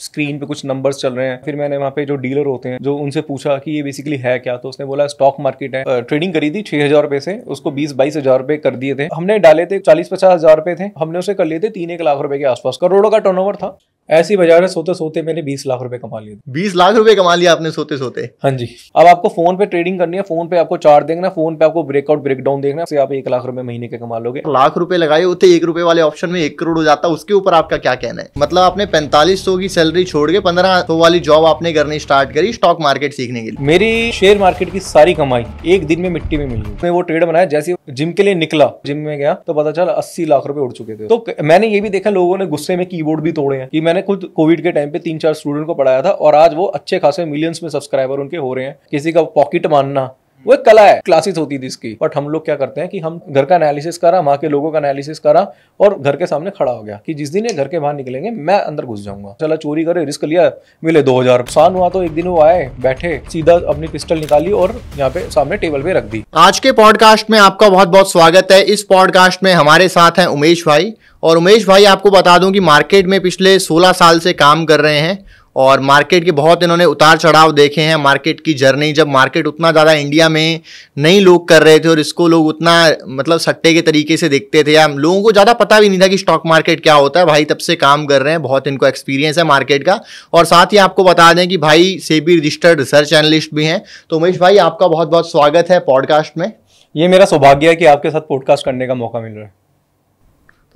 Screen पे कुछ numbers चल रहे हैं। फिर मैंने वहाँ पे जो डीलर होते हैं जो उनसे पूछा कि ये बेसिकली है क्या, तो उसने बोला स्टॉक मार्केट है। ट्रेडिंग करी थी 6,000 रुपए से, उसको 20-22 हजार रुपए कर दिए थे हमने, डाले थे 40-50 हजार रुपए थे, हमने उसे कर लिए थे 3-1 लाख रुपए के आसपास, करोड़ों का टर्नओवर था। ऐसी बाजार में सोते सोते मैंने 20 लाख रुपए कमा लिए। 20 लाख रुपए कमा लिया आपने सोते सोते? हाँ जी। अब आपको फोन पे ट्रेडिंग करनी है, फोन पे आपको चार्ट देखना, फोन पे आपको ब्रेकआउट ब्रेकडाउन देखना, से आप 1 लाख रुपए महीने के कमा लोगे। लाख रुपए लगाए होते 1 रुपए वाले ऑप्शन में 1 करोड़ हो जाता, उसके ऊपर आपका क्या कहना है? मतलब आपने 4500 की सैलरी छोड़ के 1500 वाली जॉब आपने करनी स्टार्ट करी स्टॉक मार्केट सीखने के लिए। मेरी शेयर मार्केट की सारी कमाई एक दिन में मिट्टी में मिली। मैं वो ट्रेड बनाया, जैसे जिम के लिए निकला, जिम में गया तो पता चला 80 लाख रुपए उड़ चुके थे। तो मैंने ये भी देखा लोगों ने गुस्से में कीबोर्ड भी तोड़े हैं, कि मैंने खुद कोविड के टाइम पे 3-4 स्टूडेंट को पढ़ाया था और आज वो अच्छे खासे मिलियंस में सब्सक्राइबर उनके हो रहे हैं। किसी का पॉकेट मानना वो एक कला है, क्लासेस होती थी इसकी। बट हम लोग क्या करते हैं कि हम घर का एनालिसिस करा, वहां के लोगों का एनालिसिस करा और घर के सामने खड़ा हो गया कि जिस दिन ये घर के बाहर निकलेंगे मैं अंदर घुस जाऊंगा। चला चोरी करे, रिस्क लिया, मिले 2000। नुकसान हुआ तो एक दिन वो आए, बैठे, सीधा अपनी पिस्टल निकाली और यहाँ पे सामने टेबल पे रख दी। आज के पॉडकास्ट में आपका बहुत बहुत स्वागत है। इस पॉडकास्ट में हमारे साथ हैं उमेश भाई, और उमेश भाई आपको बता दूं कि मार्केट में पिछले 16 साल से काम कर रहे हैं और मार्केट के बहुत इन्होंने उतार चढ़ाव देखे हैं। मार्केट की जर्नी, जब मार्केट उतना ज़्यादा इंडिया में नहीं लोग कर रहे थे और इसको लोग उतना मतलब सट्टे के तरीके से देखते थे, या लोगों को ज़्यादा पता भी नहीं था कि स्टॉक मार्केट क्या होता है, भाई तब से काम कर रहे हैं, बहुत इनको एक्सपीरियंस है मार्केट का। और साथ ही आपको बता दें कि भाई सेबी रजिस्टर्ड रिसर्च एनालिस्ट भी हैं। तो उमेश भाई आपका बहुत बहुत स्वागत है पॉडकास्ट में। ये मेरा सौभाग्य है कि आपके साथ पॉडकास्ट करने का मौका मिल रहा है।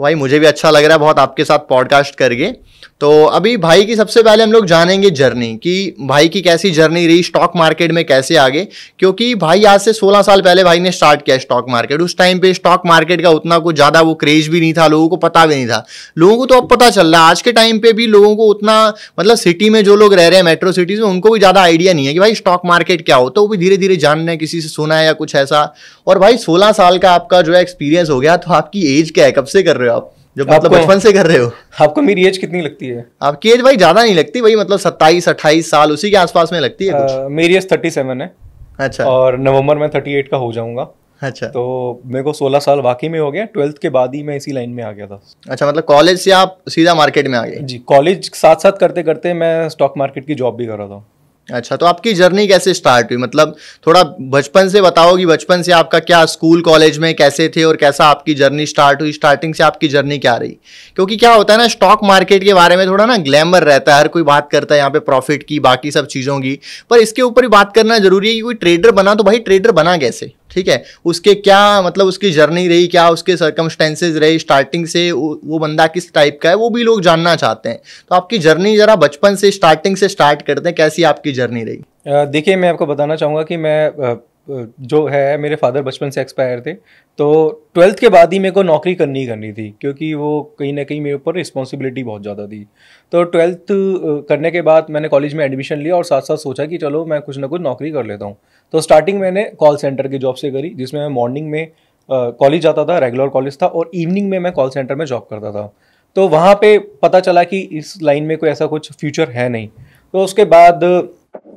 तो भाई मुझे भी अच्छा लग रहा है बहुत आपके साथ पॉडकास्ट करके। तो अभी भाई की सबसे पहले हम लोग जानेंगे जर्नी, कि भाई की कैसी जर्नी रही स्टॉक मार्केट में, कैसे आगे। क्योंकि भाई आज से 16 साल पहले भाई ने स्टार्ट किया स्टॉक मार्केट। उस टाइम पे स्टॉक मार्केट का उतना कुछ ज़्यादा वो क्रेज भी नहीं था, लोगों को पता भी नहीं था। लोगों को तो अब पता चल रहा है। आज के टाइम पे भी लोगों को उतना, मतलब सिटी में जो लोग रह रहे हैं मेट्रो सिटीज़ में, उनको भी ज़्यादा आइडिया नहीं है कि भाई स्टॉक मार्केट क्या होता है। वो भी धीरे धीरे जान रहे हैं, किसी से सुना है या कुछ ऐसा। और भाई 16 साल का आपका जो है एक्सपीरियंस हो गया, तो आपकी एज क्या है, कब से कर रहे हो आप? जब मतलब बचपन से कर रहे हो? आपको मेरी एज कितनी लगती है? आपकी एज भाई ज्यादा नहीं लगती, भाई मतलब 27-28 साल उसी के आसपास में लगती है कुछ। मेरी एज 37 है। अच्छा। और नवंबर में 38 का हो जाऊंगा। अच्छा। तो मेरे को 16 साल वाकई में हो गया। 12th के बाद ही मैं इसी लाइन में आ गया था। अच्छा, मतलब कॉलेज से आप सीधा मार्केट में आ गए? जी, कॉलेज साथ साथ करते करते मैं स्टॉक मार्केट की जॉब भी कर रहा था। अच्छा, तो आपकी जर्नी कैसे स्टार्ट हुई? मतलब थोड़ा बचपन से बताओ कि बचपन से आपका क्या, स्कूल कॉलेज में कैसे थे और कैसा आपकी जर्नी स्टार्ट हुई, स्टार्टिंग से आपकी जर्नी क्या रही? क्योंकि क्या होता है ना, स्टॉक मार्केट के बारे में थोड़ा ना ग्लैमर रहता है, हर कोई बात करता है यहाँ पे प्रॉफिट की, बाकी सब चीज़ों की, पर इसके ऊपर ही बात करना जरूरी है कि कोई ट्रेडर बना तो भाई ट्रेडर बना कैसे, ठीक है, उसके क्या मतलब उसकी जर्नी रही, क्या उसके सर्कमस्टेंसेज रहे स्टार्टिंग से, वो बंदा किस टाइप का है, वो भी लोग जानना चाहते हैं। तो आपकी जर्नी जरा बचपन से स्टार्टिंग से स्टार्ट करते हैं, कैसी आपकी जर्नी रही? देखिए, मैं आपको बताना चाहूँगा कि मैं जो है, मेरे फादर बचपन से एक्सपायर थे, तो 12th के बाद ही मेरे को नौकरी करनी थी, क्योंकि वो कहीं ना कहीं मेरे ऊपर रिस्पॉन्सिबिलिटी बहुत ज़्यादा थी। तो 12th करने के बाद मैंने कॉलेज में एडमिशन लिया और साथ साथ सोचा कि चलो मैं कुछ ना कुछ नौकरी कर लेता हूँ। तो स्टार्टिंग मैंने कॉल सेंटर की जॉब से करी, जिसमें मैं मॉर्निंग में कॉलेज जाता था, रेगुलर कॉलेज था, और इवनिंग में मैं कॉल सेंटर में जॉब करता था। तो वहाँ पे पता चला कि इस लाइन में कोई ऐसा कुछ फ्यूचर है नहीं। तो उसके बाद,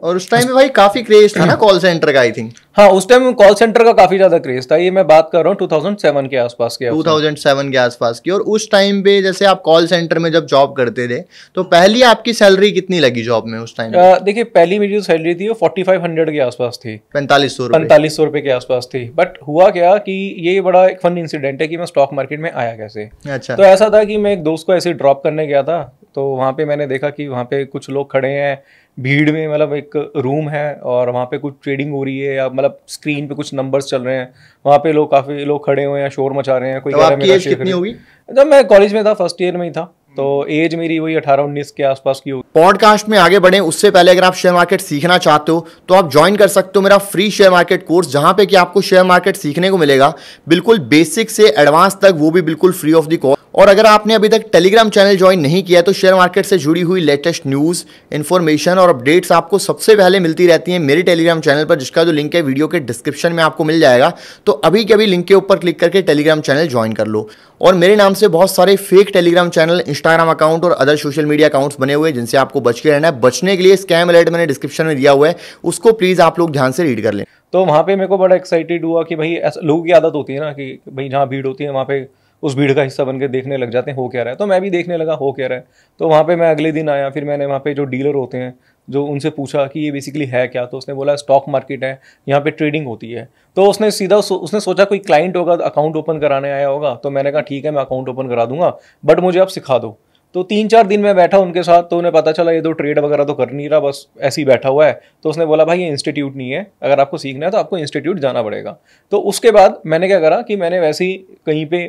और उस टाइम में भाई काफी क्रेज था ना कॉल सेंटर का, आई थिंक। हाँ, उस टाइम कॉल सेंटर का काफी ज्यादा क्रेज था। ये मैं बात कर रहा हूँ 2007 के आसपास की। 2007 के आसपास की। और उस टाइम पे जैसे आप कॉल सेंटर में जब जॉब करते थे, तो पहली आपकी सैलरी कितनी लगी जॉब में उस टाइम? देखिए, पहली मेरी जो सैलरी थी वो 4500 के आसपास थी। 4500 रुपए के आसपास थी। बट हुआ क्या कि ये बड़ा एक फन इंसिडेंट है कि मैं स्टॉक मार्केट में आया कैसे। अच्छा। तो ऐसा था कि मैं एक दोस्त को ऐसे ड्रॉप करने गया था, तो वहाँ पे मैंने देखा कि वहाँ पे कुछ लोग खड़े हैं भीड़ में, मतलब एक रूम है और वहाँ पे कुछ ट्रेडिंग हो रही है, या मतलब स्क्रीन पे कुछ नंबर्स चल रहे हैं, वहाँ पे काफी लोग खड़े हुए हैं, शोर मचा रहे हैं। कोई तो आपकी एज कितनी होगी? जब मैं कॉलेज में था, फर्स्ट ईयर में ही था, तो एज मेरी वही 18-19 के आसपास की होगी। पॉडकास्ट में आगे बढ़े उससे पहले अगर आप शेयर मार्केट सीखना चाहते हो तो आप ज्वाइन कर सकते हो मेरा फ्री शेयर मार्केट कोर्स, जहां पे कि आपको शेयर मार्केट सीखने को मिलेगा बिल्कुल बेसिक से एडवांस तक, वो भी बिल्कुल फ्री ऑफ द कॉस्ट। और अगर आपने अभी तक टेलीग्राम चैनल ज्वाइन नहीं किया तो शेयर मार्केट से जुड़ी हुई लेटेस्ट न्यूज़, इन्फॉर्मेशन और अपडेट्स आपको सबसे पहले मिलती रहती हैं मेरे टेलीग्राम चैनल पर, जिसका जो लिंक है वीडियो के डिस्क्रिप्शन में आपको मिल जाएगा। तो अभी के अभी लिंक के ऊपर क्लिक करके टेलीग्राम चैनल ज्वाइन कर लो। और मेरे नाम से बहुत सारे fake Telegram channel, Instagram account और अदर सोशल मीडिया अकाउंट्स बने हुए हैं, जिनसे आपको बच के रहना है। बचने के लिए स्कैम अलर्ट मैंने डिस्क्रिप्शन में दिया हुआ है, उसको प्लीज़ आप लोग ध्यान से रीड कर लें। तो वहाँ पे मेरे को बड़ा एक्साइटेड हुआ कि भाई, ऐसा लोगों की आदत होती है ना कि भाई जहाँ भीड़ होती है वहाँ पे उस भीड़ का हिस्सा बन के देखने लग जाते हैं हो क्या रहा है। तो मैं भी देखने लगा हो क्या रहा है। तो वहाँ पे मैं अगले दिन आया, फिर मैंने वहाँ पे जो डीलर होते हैं जो उनसे पूछा कि ये बेसिकली है क्या। तो उसने बोला स्टॉक मार्केट है, यहाँ पे ट्रेडिंग होती है। तो उसने सीधा उसने सोचा कोई क्लाइंट होगा, अकाउंट ओपन कराने आया होगा। तो मैंने कहा ठीक है मैं अकाउंट ओपन करा दूंगा, बट मुझे आप सिखा दो। तो 3-4 दिन मैं बैठा उनके साथ, तो उन्हें पता चला ये तो ट्रेड वगैरह तो कर नहीं रहा, बस ऐसे ही बैठा हुआ है। तो उसने बोला भाई ये इंस्टीट्यूट नहीं है, अगर आपको सीखना है तो आपको इंस्टीट्यूट जाना पड़ेगा। तो उसके बाद मैंने क्या करा कि मैंने वैसे ही कहीं पे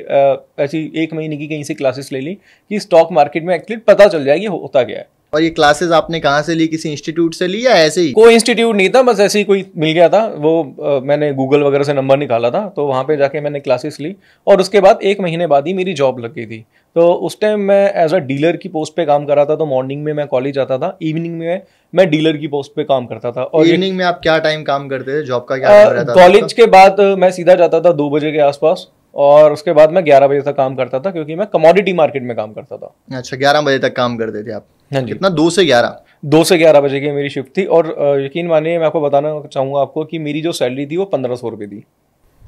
ऐसी 1 महीने की कहीं से क्लासेस ले ली कि स्टॉक मार्केट में एक्चुअली पता चल जाएगी होता क्या है। और ये क्लासेस आपने कहाँ से ली, किसी इंस्टीट्यूट से ली या ऐसे ही? कोई इंस्टीट्यूट नहीं था, बस ऐसे ही कोई मिल गया था। वो मैंने गूगल वगैरह से नंबर निकाला था, तो वहाँ पे जाके मैंने क्लासेस ली। और उसके बाद 1 महीने बाद ही मेरी जॉब लग गई थी। तो उस टाइम मैं एज अ डीलर की पोस्ट पे काम कर रहा था। तो मॉर्निंग में मैं कॉलेज जाता था, इवनिंग में मैं डीलर की पोस्ट पे काम करता था। और इवनिंग में आप क्या टाइम काम करते थे, जॉब का क्या टाइम रहता था? कॉलेज के बाद मैं सीधा जाता था 2 बजे के आसपास, और उसके बाद मैं 11 बजे तक काम करता था, क्योंकि मैं कमोडिटी मार्केट में काम करता था। अच्छा, 11 बजे तक काम करते थे आप? हाँ जी। कितना? 2 से 11? 2 से 11 बजे की मेरी शिफ्ट थी। और यकीन मानिए मैं आपको बताना चाहूँगा आपको कि मेरी जो सैलरी थी वो 1500 रुपये थी।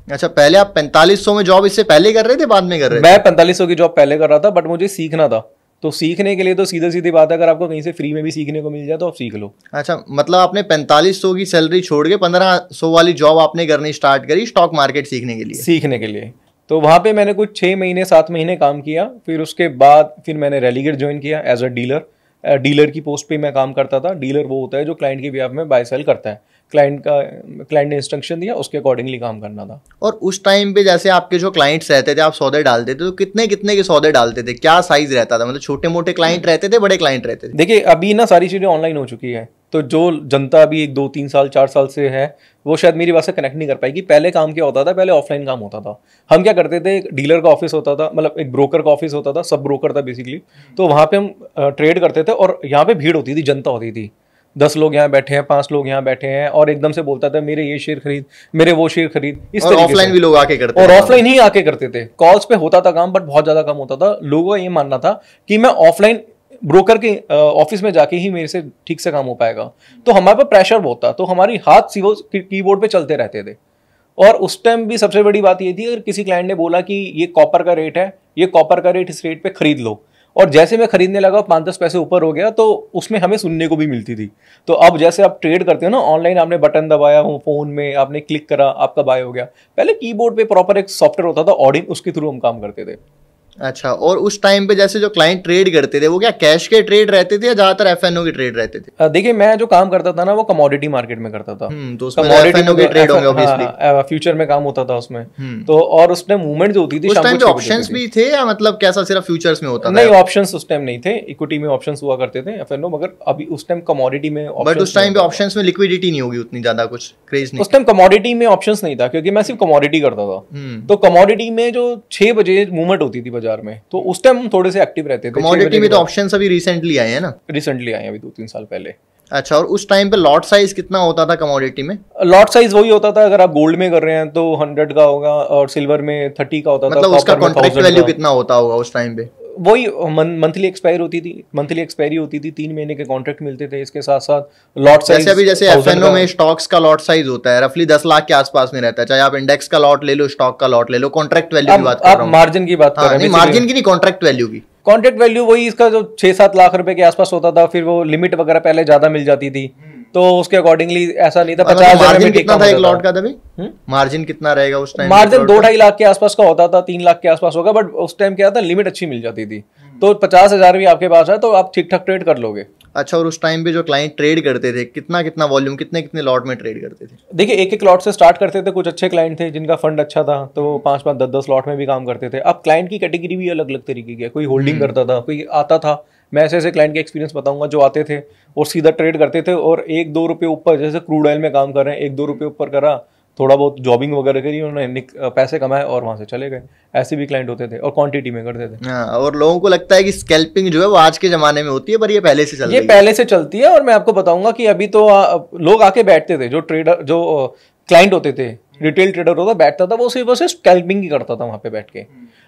अच्छा, पहले आप 4500 में जॉब इससे पहले कर रहे थे, बाद में कर रहे थे? मैं 4500 की जॉब पहले कर रहा था, बट मुझे सीखना था। तो सीखने के लिए तो सीधी सीधी बात है, अगर आपको कहीं से फ्री में भी सीखने को मिल जाए तो आप सीख लो। अच्छा, मतलब आपने 4500 की सैलरी छोड़ के 1500 वाली जॉब आपने करनी स्टार्ट करी स्टॉक मार्केट सीखने के लिए? सीखने के लिए। तो वहाँ पे मैंने कुछ 6 महीने 7 महीने काम किया। फिर उसके बाद फिर मैंने रेलीगेट ज्वाइन किया एज अ डीलर। डीलर की पोस्ट पे मैं काम करता था। डीलर वो होता है जो क्लाइंट के बिहाफ में बाय सेल करता है। क्लाइंट ने इंस्ट्रक्शन दिया, उसके अकॉर्डिंगली काम करना था। और उस टाइम पे जैसे आपके जो क्लाइंट्स रहते थे, आप सौदे डालते थे, तो कितने कितने के सौदे डालते थे? क्या साइज रहता था? मतलब छोटे मोटे क्लाइंट रहते थे, बड़े क्लाइंट रहते थे? देखिए अभी ना सारी चीज़ें ऑनलाइन हो चुकी है, तो जो जनता अभी 1-2-3 साल 4 साल से है वो शायद मेरी बात से कनेक्ट नहीं कर पाएगी। पहले काम क्या होता था, पहले ऑफलाइन काम होता था। हम क्या करते थे, एक डीलर का ऑफिस होता था, मतलब एक ब्रोकर का ऑफिस होता था, सब ब्रोकर था बेसिकली। तो वहाँ पे हम ट्रेड करते थे, और यहाँ पे भीड़ होती थी, जनता होती थी। 10 लोग यहाँ बैठे हैं, 5 लोग यहाँ बैठे हैं, और एकदम से बोलता था मेरे ये शेयर खरीद, मेरे वो शेयर खरीद, इस और ऑफलाइन भी लोग आके करते और ऑफलाइन ही आके करते थे। कॉल्स पे होता था काम, बट बहुत ज्यादा कम होता था। लोगों का ये मानना था कि मैं ऑफलाइन ब्रोकर के ऑफिस में जाके ही मेरे से ठीक से काम हो पाएगा। तो हमारे पर प्रेशर बहुत था, तो हमारी हाथ सीधे कीबोर्ड पे चलते रहते थे। और उस टाइम भी सबसे बड़ी बात ये थी, अगर किसी क्लाइंट ने बोला कि ये कॉपर का रेट है, ये कॉपर का रेट इस रेट पे खरीद लो, और जैसे मैं खरीदने लगा 5-10 पैसे ऊपर हो गया, तो उसमें हमें सुनने को भी मिलती थी। तो अब जैसे आप ट्रेड करते हो ना ऑनलाइन, आपने बटन दबाया वो फोन में, आपने क्लिक करा, आपका बाय हो गया। पहले कीबोर्ड पे प्रॉपर एक सॉफ्टवेयर होता था ऑडिन, उसके थ्रू हम काम करते थे। अच्छा, और उस टाइम पे जैसे जो क्लाइंट ट्रेड करते थे वो क्या कैश के ट्रेड रहते थे या ज्यादातर एफएनओ के ट्रेड रहते थे? देखिए मैं जो काम करता था ना वो कमोडिटी मार्केट में करता था। तो उसमें एफएनओ के ट्रेड होंगे ऑब्वियसली। फ्यूचर में काम होता था उसमें। तो और उस टाइम मूवमेंट जो होती थी, उस टाइम पे ऑप्शंस भी थे या मतलब कैसा सिर्फ फ्यूचर्स में होता था? नहीं, ऑप्शंस उस टाइम नहीं थे। इक्विटी में ऑप्शंस हुआ करते थे एफएनओ, मगर अभी उस टाइम कमोडिटी में। बट उस टाइम पे ऑप्शंस में लिक्विडिटी नहीं होगी उतनी ज्यादा, कुछ क्रेज नहीं उस टाइम कमोडिटी में ऑप्शंस नहीं था, क्योंकि मैं सिर्फ कमोडिटी करता था। तो कमोडिटी में जो 6 बजे मूवमेंट होती थी बाजार में, तो उस टाइम हम थोड़े से एक्टिव रहते थे। कमोडिटी में तो ऑप्शंस अभी रिसेंटली आए हैं ना? रिसेंटली आए हैं, अभी 2-3 साल पहले। अच्छा, और उस टाइम पे लॉट साइज कितना होता था कमोडिटी में? लॉट साइज वही होता था, अगर आप गोल्ड में कर रहे हैं तो 100 का होगा, और सिल्वर में 30 का होता था। मतलब उसका कॉन्ट्रैक्ट वैल्यू कितना होता होगा उस टाइम पे? वही मंथली एक्सपायर होती थी, मंथली एक्सपायरी होती थी, 3 महीने के कॉन्ट्रैक्ट मिलते थे। इसके साथ साथ लॉट साइज, जैसे अभी जैसे एफएनओ में स्टॉक्स का लॉट साइज होता है रफली 10 लाख के आसपास में रहता है, चाहे आप इंडेक्स का लॉट ले लो, स्टॉक का लॉट ले लो। कॉन्ट्रैक्ट वैल्यू की बात कर रहा हूं, मार्जिन की बात कर रहे हैं। मार्जिन की नहीं, कॉन्ट्रैक्ट वैल्यू की। कॉन्ट्रैक्ट वैल्यू वही इसका जो 6-7 लाख रुपए के आसपास होता था। फिर वो लिमिट वगैरह पहले ज्यादा मिल जाती थी, तो उसके अकॉर्डिंगली ऐसा नहीं था। 50,000 में कितना था एक लॉट का तभी? मार्जिन कितना रहेगा उस टाइम? मार्जिन 2-2.5 लाख के आसपास का होता था, 3 लाख के आसपास होगा। बट उस टाइम क्या था, लिमिट अच्छी मिल जाती थी। तो 50,000 भी आपके पास है तो आप ठीक ठाक ट्रेड कर लोगे। अच्छा, और उस टाइम पे जो क्लाइंट ट्रेड करते थे, कितना कितना वॉल्यूम, कितने कितने लॉट में ट्रेड करते थे? देखिए एक लॉट से स्टार्ट करते थे। कुछ अच्छे क्लाइंट थे जिनका फंड अच्छा था, तो 5-5, 10-10 लॉट में भी काम करते थे। अब क्लाइंट की कैटेगरी भी अलग अलग तरीके की है। कोई होल्डिंग करता था, कोई आता था। मैं ऐसे ऐसे क्लाइंट के एक्सपीरियंस बताऊंगा जो आते थे और सीधा ट्रेड करते थे, और 1-2 रुपये ऊपर, जैसे क्रूड ऑयल में काम कर रहे हैं, 1-2 रुपये ऊपर करा, थोड़ा बहुत जॉबिंग वगैरह करी, उन्होंने पैसे कमाए और वहां से चले गए। ऐसे भी क्लाइंट होते थे, और क्वांटिटी में करते थे। हाँ, और लोगों को लगता है कि स्कैल्पिंग जो है वो आज के जमाने में होती है, पर ये पहले से चल रही है। ये पहले से चलती है। और मैं आपको बताऊंगा कि अभी तो लोग आके बैठते थे, जो ट्रेडर, जो क्लाइंट होते थे, रिटेल ट्रेडर होता बैठता था, वो सिर्फ स्कैल्पिंग ही करता था वहां पे बैठ के।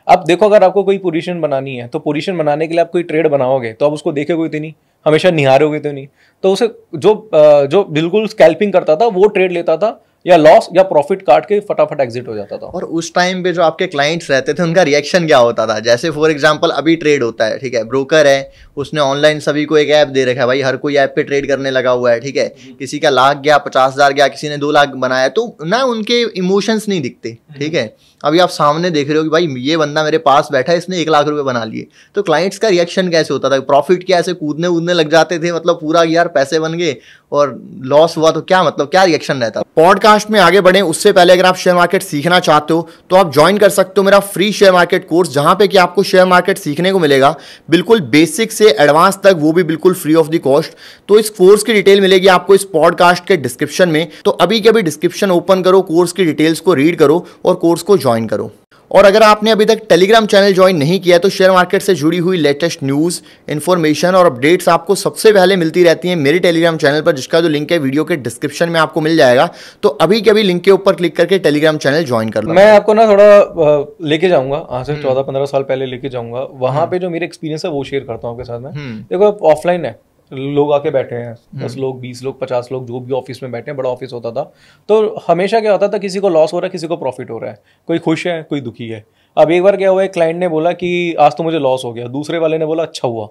अब देखो, अगर आपको कोई पोजीशन बनानी है, तो पोजीशन बनाने के लिए आप कोई ट्रेड बनाओगे तो आप उसको देखेगे तो नहीं, हमेशा निहारोगे तो नहीं। तो उसे जो बिल्कुल स्कैल्पिंग करता था वो ट्रेड लेता था, या लॉस या प्रॉफिट काट के फटाफट एग्जिट हो जाता था। और उस टाइम पे जो आपके क्लाइंट्स रहते थे उनका रिएक्शन क्या होता था? जैसे फॉर एग्जांपल अभी ट्रेड होता है, ठीक है, ब्रोकर है, उसने ऑनलाइन सभी को एक ऐप दे रखा है, भाई हर कोई ऐप पे ट्रेड करने लगा हुआ है, ठीक है, किसी का लाख गया, 50,000 गया, किसी ने 2 लाख बनाया, तो ना उनके इमोशंस नहीं दिखते, ठीक है। अभी आप सामने देख रहे हो कि भाई ये बंदा मेरे पास बैठा है, इसने 1 लाख रुपए बना लिए, तो क्लाइंट्स का रिएक्शन कैसे होता था? प्रॉफिट क्या ऐसे कूदने लग जाते थे, मतलब पूरा यार पैसे बन गए, और लॉस हुआ तो क्या, मतलब क्या रिएक्शन रहता? पॉडकास्ट में आगे बढ़े उससे पहले अगर आप शेयर मार्केट सीखना चाहते हो तो आप ज्वाइन कर सकते हो मेरा फ्री शेयर मार्केट कोर्स, जहां पे कि आपको शेयर मार्केट सीखने को मिलेगा बिल्कुल बेसिक से एडवांस तक, वो भी बिल्कुल फ्री ऑफ द कॉस्ट। तो इस कोर्स की डिटेल मिलेगी आपको इस पॉडकास्ट के डिस्क्रिप्शन में, तो अभी के अभी डिस्क्रिप्शन ओपन करो, कोर्स की डिटेल्स को रीड करो और कोर्स को ज्वाइन करो। और अगर आपने अभी तक टेलीग्राम चैनल ज्वाइन नहीं किया है तो शेयर मार्केट से जुड़ी हुई लेटेस्ट न्यूज़, इन्फॉर्मेशन और अपडेट्स आपको सबसे पहले मिलती रहती हैं मेरे टेलीग्राम चैनल पर, जिसका जो लिंक है वीडियो के डिस्क्रिप्शन में आपको मिल जाएगा। तो अभी के अभी लिंक के ऊपर क्लिक करके टेलीग्राम चैनल ज्वाइन कर लो। मैं आपको ना थोड़ा लेके जाऊंगा, आज से 14-15 साल पहले लेके जाऊंगा, वहां पे जो मेरे एक्सपीरियंस है वो शेयर करता हूँ आपके साथ में। देखो ऑफलाइन है, लोग आके बैठे हैं, 10 लोग, 20 लोग, 50 लोग, जो भी ऑफिस में बैठे हैं, बड़ा ऑफिस होता था, तो हमेशा क्या होता था, किसी को लॉस हो रहा है, किसी को प्रॉफिट हो रहा है, कोई खुश है, कोई दुखी है। अब एक बार क्या हुआ, एक क्लाइंट ने बोला कि आज तो मुझे लॉस हो गया, दूसरे वाले ने बोला अच्छा हुआ,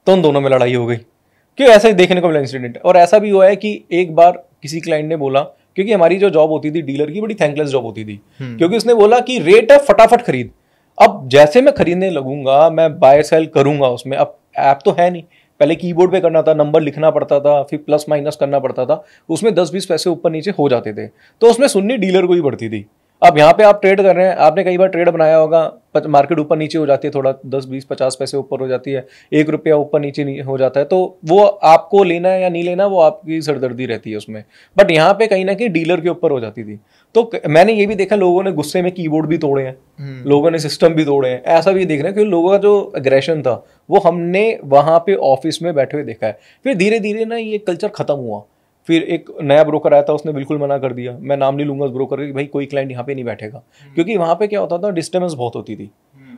तो उन दोनों में लड़ाई हो गई। क्यों? ऐसा ही देखने को मिला इंसिडेंट। और ऐसा भी हुआ है कि एक बार किसी क्लाइंट ने बोला, क्योंकि हमारी जो जॉब होती थी डीलर की, बड़ी थैंकलेस जॉब होती थी, क्योंकि उसने बोला कि रेट है, फटाफट खरीद। अब जैसे मैं खरीदने लगूंगा, मैं बाय सेल करूंगा उसमें, अब ऐप तो है नहीं, पहले कीबोर्ड पे करना था, नंबर लिखना पड़ता था, फिर प्लस माइनस करना पड़ता था, उसमें 10-20 पैसे ऊपर नीचे हो जाते थे, तो उसमें सुननी डीलर को ही पड़ती थी। अब यहाँ पे आप ट्रेड कर रहे हैं, आपने कई बार ट्रेड बनाया होगा, मार्केट ऊपर नीचे हो जाती है, थोड़ा 10-20-50 पैसे ऊपर हो जाती है, 1 रुपया ऊपर नीचे हो जाता है, तो वो आपको लेना है या नहीं लेना, वो आपकी सरदर्दी रहती है उसमें। बट यहाँ पे कहीं ना कहीं डीलर के ऊपर हो जाती थी। तो मैंने ये भी देखा, लोगों ने गुस्से में कीबोर्ड भी तोड़े हैं, लोगों ने सिस्टम भी तोड़े हैं, ऐसा भी देख रहे हैं, क्योंकि लोगों का जो एग्रेशन था वो हमने वहां पे ऑफिस में बैठे हुए देखा है। फिर धीरे धीरे ना ये कल्चर खत्म हुआ। फिर एक नया ब्रोकर आया था, उसने बिल्कुल मना कर दिया, मैं नाम नहीं लूंगा उस ब्रोकर का, कि भाई कोई क्लाइंट यहाँ पे नहीं बैठेगा, क्योंकि वहां पे क्या होता था, डिस्टर्बेंस बहुत होती थी।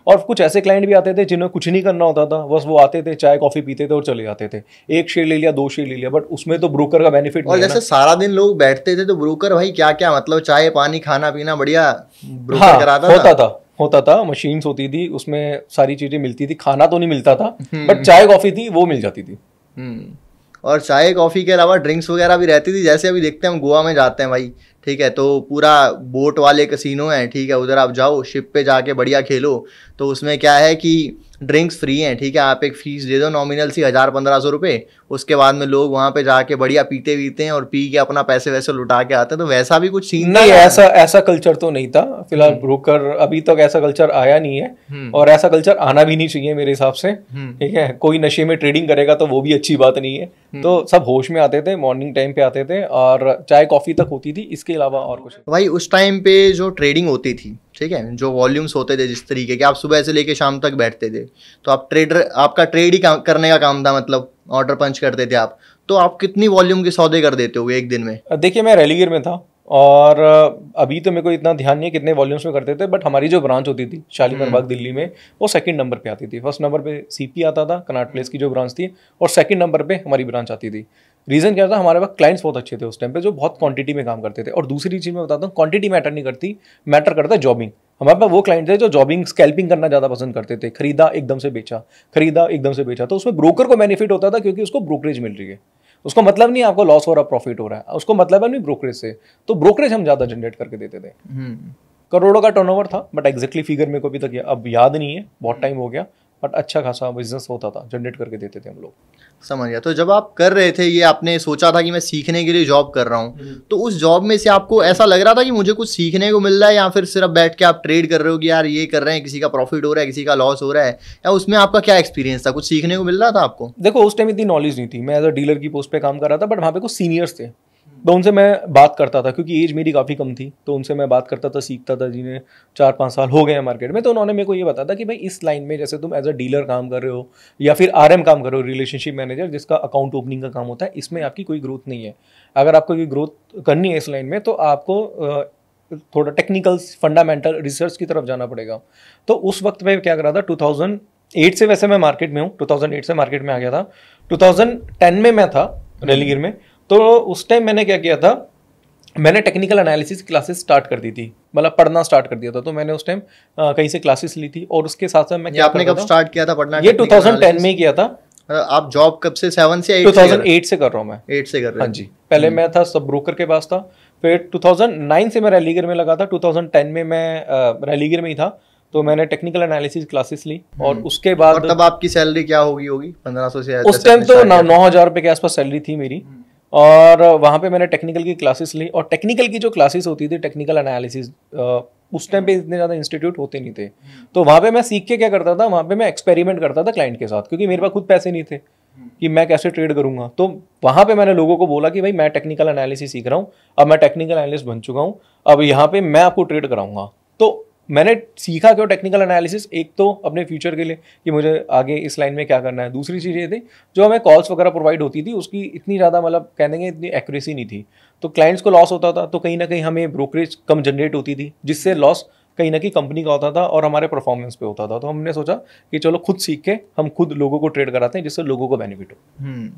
और कुछ ऐसे क्लाइंट भी आते थे जिन्हें कुछ नहीं करना होता था, बस वो आते थे, चाय कॉफी पीते थे और चले जाते थे, 1 शेयर ले लिया, 2 शेयर ले लिया, बट उसमें तो ब्रोकर का बेनिफिट और जैसे सारा दिन लोग बैठते थे तो ब्रोकर भाई क्या क्या, मतलब चाय पानी खाना पीना बढ़िया ब्रोकर कराता होता था, मशीन्स होती थी, उसमें सारी चीजें मिलती थी, खाना तो नहीं मिलता था, बट चाय कॉफी थी, वो मिल जाती थी। और चाय कॉफी के अलावा ड्रिंक्स वगैरह भी रहती थी। जैसे अभी देखते हैं हम गोवा में जाते हैं भाई, ठीक है, तो पूरा बोट वाले कसिनो हैं, ठीक है, उधर आप जाओ, शिप पे जाके बढ़िया खेलो, तो उसमें क्या है कि ड्रिंक्स फ्री हैं, ठीक है, आप एक फीस दे दो नॉमिनल सी 1000-1500 रुपये, उसके बाद में लोग वहाँ पे जाके बढ़िया पीते हैं और पी के अपना पैसे वैसे लुटा के आते हैं। तो वैसा भी कुछ सीन नहीं, ऐसा कल्चर तो नहीं था फिलहाल, ब्रोकर अभी तक ऐसा कल्चर आया नहीं है, और ऐसा कल्चर आना भी नहीं चाहिए मेरे हिसाब से, ठीक है। कोई नशे में ट्रेडिंग करेगा तो वो भी अच्छी बात नहीं है। तो सब होश में आते थे, मॉर्निंग टाइम पे आते थे, और चाय कॉफी तक होती थी, इसके अलावा और कुछ भाई। उस टाइम पे जो ट्रेडिंग होती थी, ठीक है, जो वॉल्यूम्स होते थे जिस तरीके के, आप सुबह से लेके शाम तक बैठते थे, तो आप ट्रेडर, आपका ट्रेड ही करने का काम था, मतलब ऑर्डर पंच करते थे आप, तो आप कितनी वॉल्यूम के सौदे कर देते हो एक दिन में? देखिए, मैं रेलीगियर में था, और अभी तो मेरे को इतना ध्यान नहीं है कितने वॉल्यूम्स में करते थे, बट हमारी जो ब्रांच होती थी शालीमार बाग दिल्ली में, वो 2nd नंबर पे आती थी। 1st नंबर पे सीपी आता था, कनॉट प्लेस की जो ब्रांच थी, और 2nd नंबर पे हमारी ब्रांच आती थी। रीजन क्या था, हमारे पास क्लाइंट्स बहुत अच्छे थे उस टाइम पे, जो बहुत क्वांटिटी में काम करते थे। और दूसरी चीज मैं बताता हूँ, क्वांटिटी मैटर नहीं करती, मैटर करता है जॉबिंग। हमारे पास वो क्लाइंट थे जो जॉबिंग, स्कैल्पिंग करना ज्यादा पसंद करते थे, खरीदा एकदम से बेचा, खरीदा एकदम से बेचा, तो उसमें ब्रोकर को बेनिफिट होता था, क्योंकि उसको ब्रोकरेज मिल रही है, उसको मतलब नहीं आपको लॉस हो रहा, प्रॉफिट हो रहा है, उसको मतलब है नहीं ब्रोकरेज से, तो ब्रोकरेज हम ज्यादा जनरेट करके देते थे। करोड़ों का टर्नओवर था, बट एग्जैक्टली फिगर मेरे को अभी तक अब याद नहीं है, बहुत टाइम हो गया, बट अच्छा खासा बिजनेस होता था, जनरेट करके देते थे हम लोग। समझ गया। तो जब आप कर रहे थे ये, आपने सोचा था कि मैं सीखने के लिए जॉब कर रहा हूँ, तो उस जॉब में से आपको ऐसा लग रहा था कि मुझे कुछ सीखने को मिल रहा है, या फिर सिर्फ बैठ के आप ट्रेड कर रहे हो कि यार ये कर रहे हैं, किसी का प्रॉफिट हो रहा है, किसी का लॉस हो रहा है, या उसमें आपका क्या एक्सपीरियंस था, कुछ सीखने को मिल रहा था आपको? देखो, उस टाइम इतनी नॉलेज नहीं थी, मैं एज अ डीलर की पोस्ट पे काम कर रहा था, बट वहाँ पे कुछ सीनियर्स थे, तो उनसे मैं बात करता था, क्योंकि एज मेरी काफ़ी कम थी, तो उनसे मैं बात करता था, सीखता था, जिन्हें 4-5 साल हो गए हैं मार्केट में। तो उन्होंने मेरे को ये बताया था कि भाई इस लाइन में जैसे तुम एज अ डीलर काम कर रहे हो, या फिर RM काम कर रहे हो, रिलेशनशिप मैनेजर, जिसका अकाउंट ओपनिंग का काम होता है, इसमें आपकी कोई ग्रोथ नहीं है। अगर आपको कोई ग्रोथ करनी है इस लाइन में, तो आपको थोड़ा टेक्निकल फंडामेंटल रिसर्च की तरफ जाना पड़ेगा। तो उस वक्त में क्या करा था, 2008 से वैसे मैं मार्केट में हूँ, 2008 से मार्केट में आ गया था, 2010 में मैं था रेलीगियर में। तो उस टाइम मैंने क्या किया था, मैंने टेक्निकल एनालिसिस क्लासेस स्टार्ट कर दी थी, मतलब पढ़ना स्टार्ट कर दिया था। तो मैंने उस टाइम कहीं से क्लासेस ली थी और उसके साथ साथ मैं क्या आपने कब स्टार्ट किया था पढ़ना? ये 2010 में ही किया था। आप जॉब कब से 7 से 8 2008 से कर रहा हूँ मैं। 8 से कर रहे हैं? हाँ जी, पहले मैं था सब ब्रोकर के पास था, फिर 2009 से मैं रैलीगर में लगा था, 2010 में मैं रैलीगर में ही था। तो मैंने टेक्निकल एनालिसिस क्लासेस ली और उसके बाद। और तब आपकी सैलरी क्या होगी 1500 से? उस टाइम तो 9,000 रुपए के आसपास सैलरी थी मेरी। और वहाँ पे मैंने टेक्निकल की क्लासेस ली, और टेक्निकल की जो क्लासेस होती थी टेक्निकल एनालिसिस, उस टाइम पे इतने ज़्यादा इंस्टीट्यूट होते नहीं थे। तो वहाँ पे मैं सीख के क्या करता था, वहाँ पे मैं एक्सपेरिमेंट करता था क्लाइंट के साथ, क्योंकि मेरे पास खुद पैसे नहीं थे कि मैं कैसे ट्रेड करूंगा। तो वहाँ पे मैंने लोगों को बोला कि भाई मैं टेक्निकल एनालिसिस सीख रहा हूँ, अब मैं टेक्निकल एनालिस्ट बन चुका हूँ, अब यहाँ पे मैं आपको ट्रेड कराऊंगा। तो मैंने सीखा क्यों टेक्निकल एनालिसिस, एक तो अपने फ्यूचर के लिए कि मुझे आगे इस लाइन में क्या करना है, दूसरी चीज़ ये थी जो हमें कॉल्स वगैरह प्रोवाइड होती थी उसकी इतनी ज़्यादा मतलब कह देंगे इतनी एक्यूरेसी नहीं थी, तो क्लाइंट्स को लॉस होता था, तो कहीं ना कहीं हमें ब्रोकरेज कम जनरेट होती थी, जिससे लॉस कहीं ना कहीं कंपनी का होता था और हमारे परफॉर्मेंस पे होता था। तो हमने सोचा कि चलो खुद सीख के हम खुद लोगों को ट्रेड कराते हैं जिससे लोगों को बेनिफिट हो।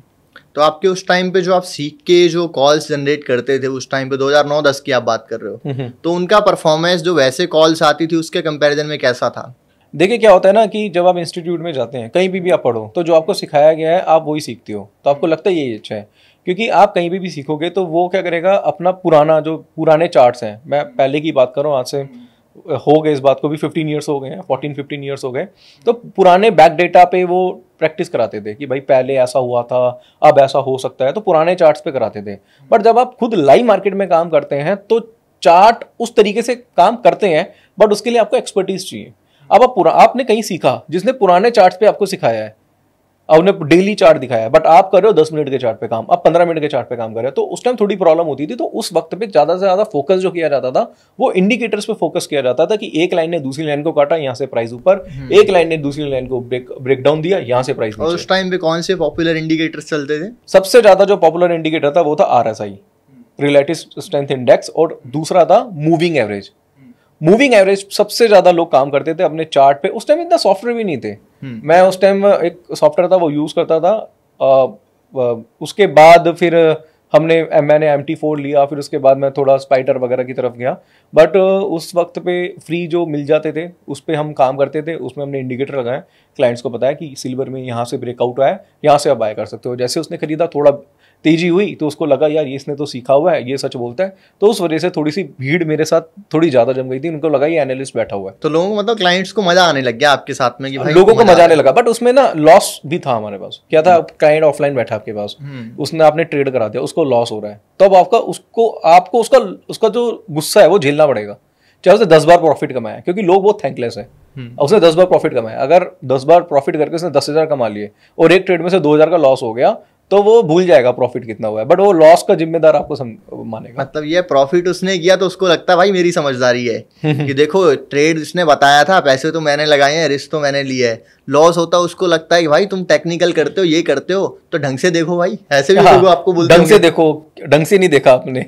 तो आपके उस टाइम पे जो आप सीख के जो कॉल्स जनरेट करते थे उस टाइम पे 2009-10 की आप बात कर रहे हो, तो उनका परफॉर्मेंस जो वैसे कॉल्स आती थी उसके कंपैरिजन में कैसा था? देखिए क्या होता है ना कि जब आप इंस्टीट्यूट में जाते हैं, कहीं भी आप पढ़ो, तो जो आपको सिखाया गया है आप वही सीखते हो, तो आपको लगता है यही अच्छा है। क्योंकि आप कहीं भी सीखोगे तो वो क्या करेगा, अपना पुराने चार्ट्स हैं, मैं पहले की बात करूँ, आज से हो गए इस बात को भी 15 ईयर्स हो गए हैं, 14-15 ईयर्स हो गए, तो पुराने बैक डेटा पे वो प्रैक्टिस कराते थे कि भाई पहले ऐसा हुआ था, अब ऐसा हो सकता है, तो पुराने चार्ट्स पे कराते थे। बट जब आप खुद लाइव मार्केट में काम करते हैं तो चार्ट उस तरीके से काम करते हैं, बट उसके लिए आपको एक्सपर्टीज चाहिए। अब आपने कहीं सीखा जिसने पुराने चार्ट्स पे आपको सिखाया है, आपने डेली चार्ट दिखाया है, बट आप कर रहे हो 10 मिनट के चार्ट पे काम, आप 15 मिनट के चार्ट पे काम कर रहे हो, तो उस टाइम थोड़ी प्रॉब्लम होती थी। तो उस वक्त पे ज्यादा से ज्यादा फोकस जो किया जाता था वो इंडिकेटर्स पे फोकस किया जाता था कि एक लाइन ने दूसरी लाइन को काटा, यहाँ से प्राइस ऊपर, एक लाइन ने दूसरी लाइन को ब्रेक डाउन दिया, यहाँ से प्राइस नीचे। और उस टाइम पे कौन से पॉपुलर इंडिकेटर्स चलते थे? सबसे ज्यादा जो पॉपुलर इंडिकेटर था वो था RSI, रिलेटिव स्ट्रेंथ इंडेक्स, और दूसरा था मूविंग एवरेज। मूविंग एवरेज सबसे ज्यादा लोग काम करते थे अपने चार्ट पे। उस टाइम इतना सॉफ्टवेयर भी नहीं थे, मैं उस टाइम एक सॉफ्टवेयर था वो यूज करता था। उसके बाद फिर मैंने MT4 लिया, फिर उसके बाद मैं थोड़ा स्पाइडर वगैरह की तरफ गया। बट उस वक्त पे फ्री जो मिल जाते थे उस पर हम काम करते थे, उसमें हमने इंडिकेटर लगाए, क्लाइंट्स को बताया कि सिल्वर में यहाँ से ब्रेकआउट आया, यहाँ से आप बाय कर सकते हो। जैसे उसने खरीदा, थोड़ा तेजी हुई तो उसको लगा यार ये इसने तो सीखा हुआ है, ये सच बोलता है, तो उस वजह से थोड़ी सी भीड़ मेरे साथ थोड़ी ज्यादा जम गई थी, उनको लगा ये एनालिस्ट बैठा हुआ है। तो लोगों को मतलब क्लाइंट्स को मजा आने लग गया आपके साथ में कि भाई लोगों को मजा आने लगा। बट उसमें ना लॉस भी था हमारे पास। क्या था, क्लाइंट ऑफलाइन बैठा आपके पास, उसने आपने ट्रेड करा दिया, उसको लॉस हो रहा है, तो अब आपको उसका जो गुस्सा है वो झेलना पड़ेगा, चाहे उसने 10 बार प्रॉफिट कमाया, क्योंकि लोग बहुत थैंकलेस है। उसने 10 बार प्रॉफिट कमाया, अगर 10 बार प्रॉफिट करके उसने 10,000 कमा लिए और एक ट्रेड में से 2,000 का लॉस हो गया, तो वो भूल जाएगा प्रॉफिट कितना हुआ है, बट वो लॉस का जिम्मेदार आपको मानेगा। मतलब ये प्रॉफिट उसने किया तो उसको लगता है भाई मेरी समझदारी है कि देखो ट्रेड उसने बताया था, पैसे तो मैंने लगाए हैं, रिस्क तो मैंने लिया है। लॉस होता उसको लगता है कि भाई तुम टेक्निकल करते हो, ये करते हो, तो ढंग से देखो भाई, ऐसे भी लोग आपको बोलते हैं ढंग से देखो, ढंग से नहीं देखा आपने।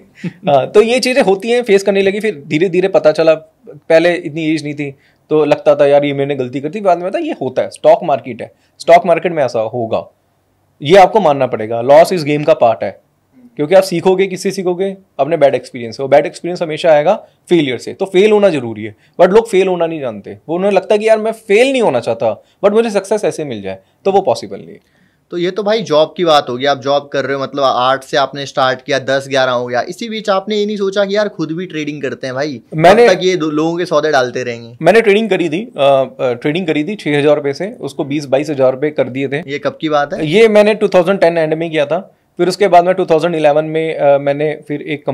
तो ये चीजें होती हैं, फेस करने लगी, फिर धीरे धीरे पता चला। पहले इतनी एज नहीं थी तो लगता था यार ये मैंने गलती कर दी, बाद में था ये होता है, स्टॉक मार्केट है, स्टॉक मार्केट में ऐसा होगा, ये आपको मानना पड़ेगा। लॉस इस गेम का पार्ट है, क्योंकि आप सीखोगे, किससे सीखोगे, अपने बैड एक्सपीरियंस से। वो बैड एक्सपीरियंस हमेशा आएगा फेलियर से, तो फेल होना जरूरी है, बट लोग फेल होना नहीं जानते। वो उन्हें लगता है कि यार मैं फेल नहीं होना चाहता, बट मुझे सक्सेस ऐसे मिल जाए, तो वो पॉसिबल नहीं है। तो ये तो भाई जॉब की बात होगी, आप जॉब कर रहे हो, मतलब 8 से आपने स्टार्ट किया, 10-11 हो गया, इसी बीच आपने ये नहीं सोचा कि यार खुद भी ट्रेडिंग करते हैं भाई, मैंने तक ये लोगों के सौदे डालते रहेंगे? मैंने ट्रेडिंग करी थी 6,000 रुपए से, उसको 20-22 हज़ार रुपए कर दिए थे। ये कब की बात है? ये मैंने 2010 एंड में किया था। फिर उसके बाद में 2011 में मैंने फिर एक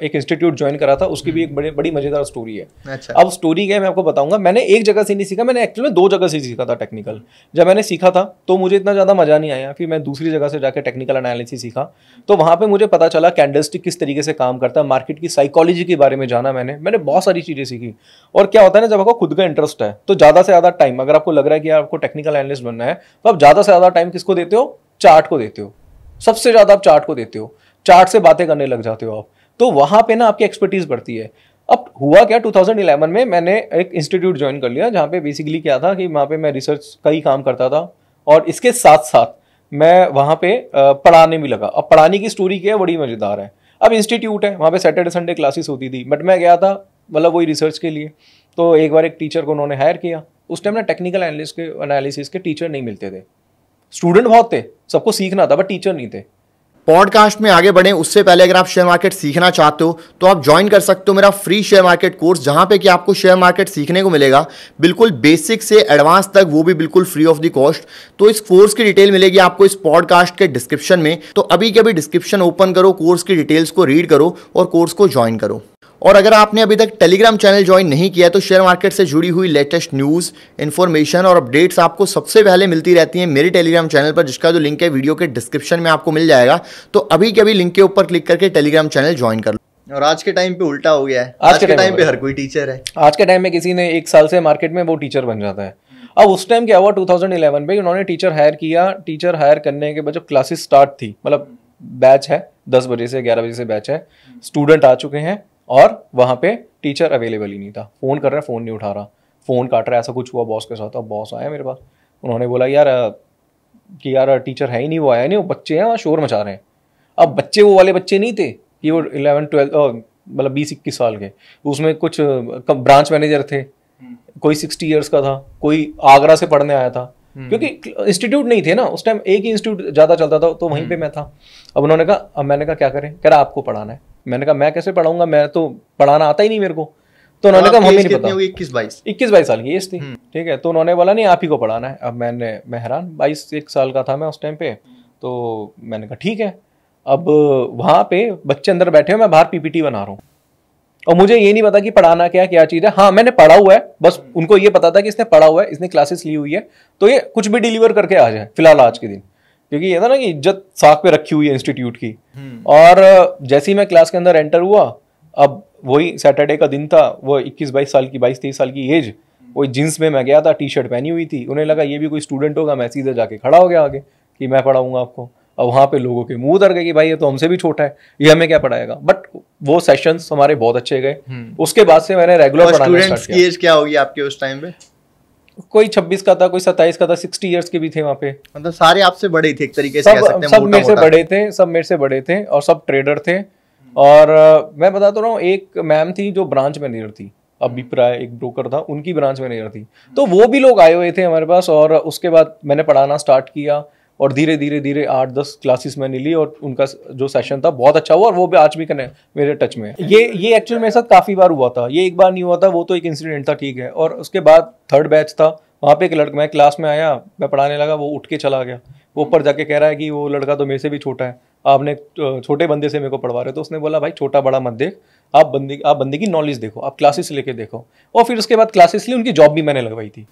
एक इंस्टीट्यूट ज्वाइन करा था, उसकी भी एक बड़ी मजेदार स्टोरी है। अच्छा। अब स्टोरी क्या है मैं आपको बताऊंगा। मैंने एक जगह से नहीं सीखा, मैंने एक्चुअली 2 जगह से सीखा था टेक्निकल। जब मैंने सीखा था तो मुझे इतना ज़्यादा मजा नहीं आया, फिर मैं दूसरी जगह से जाकर टेक्निकल एनालिसिस सीखा, तो वहाँ पर मुझे पता चला कैंडलस्टिक किस तरीके से काम करता है, मार्केट की साइकोलॉजी के बारे में जाना मैंने बहुत सारी चीज़ें सीखी। और क्या होता है ना, जब आपको खुद का इंटरेस्ट है तो ज़्यादा से ज़्यादा टाइम, अगर आपको लग रहा है कि आपको टेक्निकल एनालिस्ट बनना है, तो आप ज़्यादा से ज़्यादा टाइम किसको देते हो, चार्ट को देते हो। सबसे ज्यादा आप चार्ट को देते हो, चार्ट से बातें करने लग जाते हो आप, तो वहां पे ना आपकी एक्सपर्टीज बढ़ती है। अब हुआ क्या, 2011 में मैंने एक इंस्टीट्यूट ज्वाइन कर लिया, जहाँ पे बेसिकली क्या था कि वहाँ पे मैं रिसर्च का ही काम करता था, और इसके साथ साथ मैं वहाँ पे पढ़ाने भी लगा। अब पढ़ाने की स्टोरी क्या है, बड़ी मजेदार है। अब इंस्टीट्यूट है, वहाँ पे सैटरडे संडे क्लासेस होती थी, बट मैं गया था मतलब वही रिसर्च के लिए। तो एक बार एक टीचर को उन्होंने हायर किया। उस टाइम ना टेक्निकल एनालिसिस के टीचर नहीं मिलते थे, स्टूडेंट बहुत थे, सबको सीखना था, बट टीचर नहीं थे। पॉडकास्ट में आगे बढ़ें उससे पहले अगर आप शेयर मार्केट सीखना चाहते हो तो आप ज्वाइन कर सकते हो मेरा फ्री शेयर मार्केट कोर्स, जहां पे कि आपको शेयर मार्केट सीखने को मिलेगा बिल्कुल बेसिक से एडवांस तक, वो भी बिल्कुल फ्री ऑफ द कॉस्ट। तो इस कोर्स की डिटेल मिलेगी आपको इस पॉडकास्ट के डिस्क्रिप्शन में। तो अभी के अभी डिस्क्रिप्शन ओपन करो, कोर्स की डिटेल्स को रीड करो और कोर्स को ज्वाइन करो। और अगर आपने अभी तक टेलीग्राम चैनल ज्वाइन नहीं किया है तो शेयर मार्केट से जुड़ी हुई लेटेस्ट न्यूज़, इन्फॉर्मेशन और अपडेट्स आपको सबसे पहले मिलती रहती हैं मेरे टेलीग्राम चैनल पर, जिसका जो लिंक है वीडियो के डिस्क्रिप्शन में आपको मिल जाएगा। तो अभी के अभी लिंक के ऊपर क्लिक करके टेलीग्राम चैनल ज्वाइन कर लो। और आज के टाइम पे उल्टा हो गया है, आज के टाइम पे हर कोई टीचर है। आज के टाइम में किसी ने 1 साल से मार्केट में वो टीचर बन जाता है। अब उस टाइम क्या हुआ, 2011 में उन्होंने टीचर हायर किया। टीचर हायर करने के बाद जब क्लासेस स्टार्ट थी, मतलब बैच है 10 बजे से 11 बजे से बैच है, स्टूडेंट आ चुके हैं और वहाँ पे टीचर अवेलेबल ही नहीं था। फ़ोन कर रहा है, फ़ोन नहीं उठा रहा, फ़ोन काट रहा है। ऐसा कुछ हुआ बॉस के साथ। अब बॉस आया मेरे पास, उन्होंने बोला यार टीचर है ही नहीं, वो आया नहीं, वो बच्चे हैं वहाँ शोर मचा रहे हैं। अब बच्चे वो वाले बच्चे नहीं थे कि वो 11-12 मतलब 20-21 साल के, उसमें कुछ ब्रांच मैनेजर थे, कोई 60 ईयर्स का था, कोई आगरा से पढ़ने आया था, क्योंकि इंस्टीट्यूट नहीं थे ना उस टाइम, एक ही इंस्टीट्यूट ज़्यादा चलता था, तो वहीं पे मैं था। अब उन्होंने कहा, अब मैंने कहा क्या करें, कह रहा आपको पढ़ाना है। मैंने कहा मैं कैसे पढ़ाऊंगा, मैं तो पढ़ाना आता ही नहीं मेरे को। तो उन्होंने कहा हमें नहीं पता। 21-22 साल की एज थी, ठीक है। तो उन्होंने बोला नहीं आप ही को पढ़ाना है। अब मैं हैरान, 22 साल का था मैं उस टाइम पे। तो मैंने कहा ठीक है। अब वहाँ पे बच्चे अंदर बैठे हो, मैं बाहर पीपीटी बना रहा हूँ और मुझे ये नहीं पता कि पढ़ाना क्या चीज़ है। हाँ मैंने पढ़ा हुआ है, बस उनको ये पता था कि इसने पढ़ा हुआ है, इसने क्लासेस ली हुई है, तो ये कुछ भी डिलीवर करके आ जाए फिलहाल आज के दिन, क्योंकि ये था ना कि इज्जत साख पे रखी हुई है इंस्टीट्यूट की। और जैसे ही मैं क्लास के अंदर एंटर हुआ, अब वही सैटरडे का दिन था, वो 21-22 साल की 22-23 साल की एज, वही जींस में मैं गया था, टी शर्ट पहनी हुई थी। उन्हें लगा ये भी कोई स्टूडेंट होगा, मैं सीधे जाके खड़ा हो गया आगे कि मैं पढ़ाऊंगा आपको। अब वहाँ पे लोगों के मुंह उतर गए कि भाई ये तो हमसे भी छोटा है, ये हमें क्या पढ़ाएगा। बट वो सेशंस हमारे बहुत अच्छे गए। उसके बाद से मैंने रेगुलर पढ़ाना स्टार्ट किया। एज क्या होगी आपके उस टाइम पे? कोई 26 का था, कोई 27 का था, 60 इयर्स के भी थे वहाँ पे। मतलब सारे आपसे बड़े थे एक तरीके से, कह सकते हैं। सब मेरे से बड़े थे, सब मेरे से बड़े थे और सब ट्रेडर थे। और मैं बताता रहा हूँ, एक मैम थी जो ब्रांच मैनेजर थी, अभिप्राय एक ब्रोकर था, उनकी ब्रांच मैनेजर थी। तो वो भी लोग आए हुए थे हमारे पास। और उसके बाद मैंने पढ़ाना स्टार्ट किया और धीरे धीरे 8-10 क्लासेस मैंने ली और उनका जो सेशन था बहुत अच्छा हुआ और वो भी आज भी मेरे टच में है। ये एक्चुअली मेरे साथ काफ़ी बार हुआ था, ये एक बार नहीं हुआ था, वो तो एक इंसिडेंट था, ठीक है। और उसके बाद 3rd बैच था, वहाँ पे एक लड़का, मैं क्लास में आया, मैं पढ़ाने लगा, वो उठ के चला गया। वो ऊपर जाके कह रहा है कि वो लड़का तो मेरे से भी छोटा है, आपने छोटे बंदे से मेरे को पढ़वा रहे। तो उसने बोला भाई छोटा बड़ा मत देख, आप बंदे की नॉलेज देखो, आप क्लासेस लेके देखो। और फिर उसके बाद क्लासेस ली, उनकी जॉब भी मैंने लगवाई थी।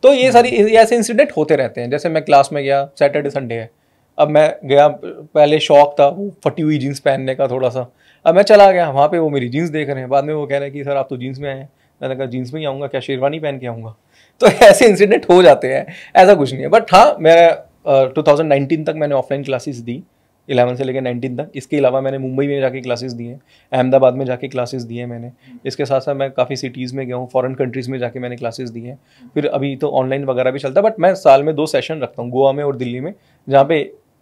तो ये सारी ऐसे इंसिडेंट होते रहते हैं। जैसे मैं क्लास में गया, सैटरडे संडे है, अब मैं गया, पहले शौक था वो फटी हुई जीन्स पहनने का थोड़ा सा, अब मैं चला गया वहाँ पे, वो मेरी जीन्स देख रहे हैं। बाद में वो कह रहे हैं कि सर आप तो जीन्स में आए हैं। मैंने कहा जीन्स में ही आऊँगा क्या, शेरवानी पहन के आऊँगा? तो ऐसे इंसिडेंट हो जाते हैं, ऐसा कुछ नहीं है। बट हाँ, मैं 2019 तक मैंने ऑफलाइन क्लासेस दी, 11 से लेकर 19 तक। इसके अलावा मैंने मुंबई में जाके क्लासेस दिए, अहमदाबाद में जाके क्लासेस दिए मैंने। इसके साथ साथ मैं काफ़ी सिटीज़ में गया हूँ, फॉरेन कंट्रीज़ में जाके मैंने क्लासेस दी हैं। फिर अभी तो ऑनलाइन वगैरह भी चलता है, बट मैं साल में 2 सेशन रखता हूँ, गोवा में और दिल्ली में, जहाँ पे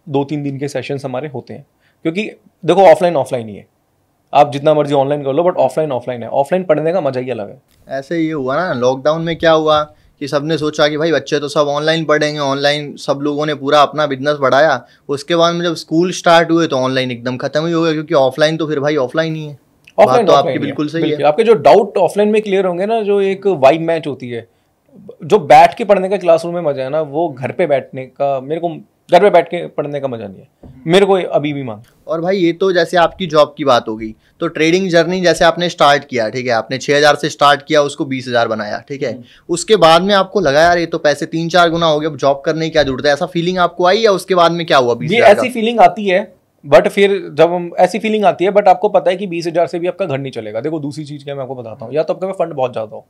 2-3 दिन के सेशंस हमारे होते हैं। क्योंकि देखो ऑफलाइन ही है, आप जितना मर्जी ऑनलाइन कर लो, बट ऑफलाइन है। ऑफलाइन पढ़ने का मजा ही अलग है। ऐसे ये हुआ ना लॉकडाउन में, क्या हुआ कि सबने सोचा कि भाई बच्चे तो सब ऑनलाइन पढ़ेंगे, ऑनलाइन सब लोगों ने पूरा अपना बिजनेस बढ़ाया। उसके बाद में जब स्कूल स्टार्ट हुए तो ऑनलाइन एकदम खत्म ही हो गया, क्योंकि ऑफलाइन तो फिर भाई ऑफलाइन ही है। बात तो आपकी बिल्कुल सही है। आपके जो डाउट ऑफलाइन में क्लियर होंगे ना, जो एक वाइब मैच होती है, जो बैठ के पढ़ने का क्लासरूम में मजा है ना, वो घर पे बैठने का, मेरे को घर पे बैठ के पढ़ने का मजा नहीं है मेरे को अभी भी मान। और भाई ये तो जैसे आपकी जॉब की बात होगी, तो ट्रेडिंग जर्नी जैसे आपने स्टार्ट किया, ठीक है, आपने 6,000 से स्टार्ट किया, उसको 20,000 बनाया, ठीक है। उसके बाद में आपको लगा यार ये तो पैसे 3-4 गुना हो गया, अब जॉब करने की क्या जरूरत है, ऐसा फीलिंग आपको आई? या उसके बाद में क्या हुआ? 20,000 ऐसी फीलिंग आती है, बट फिर जब हम ऐसी फीलिंग आती है, बट आपको पता है कि 20,000 से भी आपका घर नहीं चलेगा। देखो दूसरी चीज क्या मैं आपको बताता हूँ, या तो आपका फंड बहुत ज्यादा हो,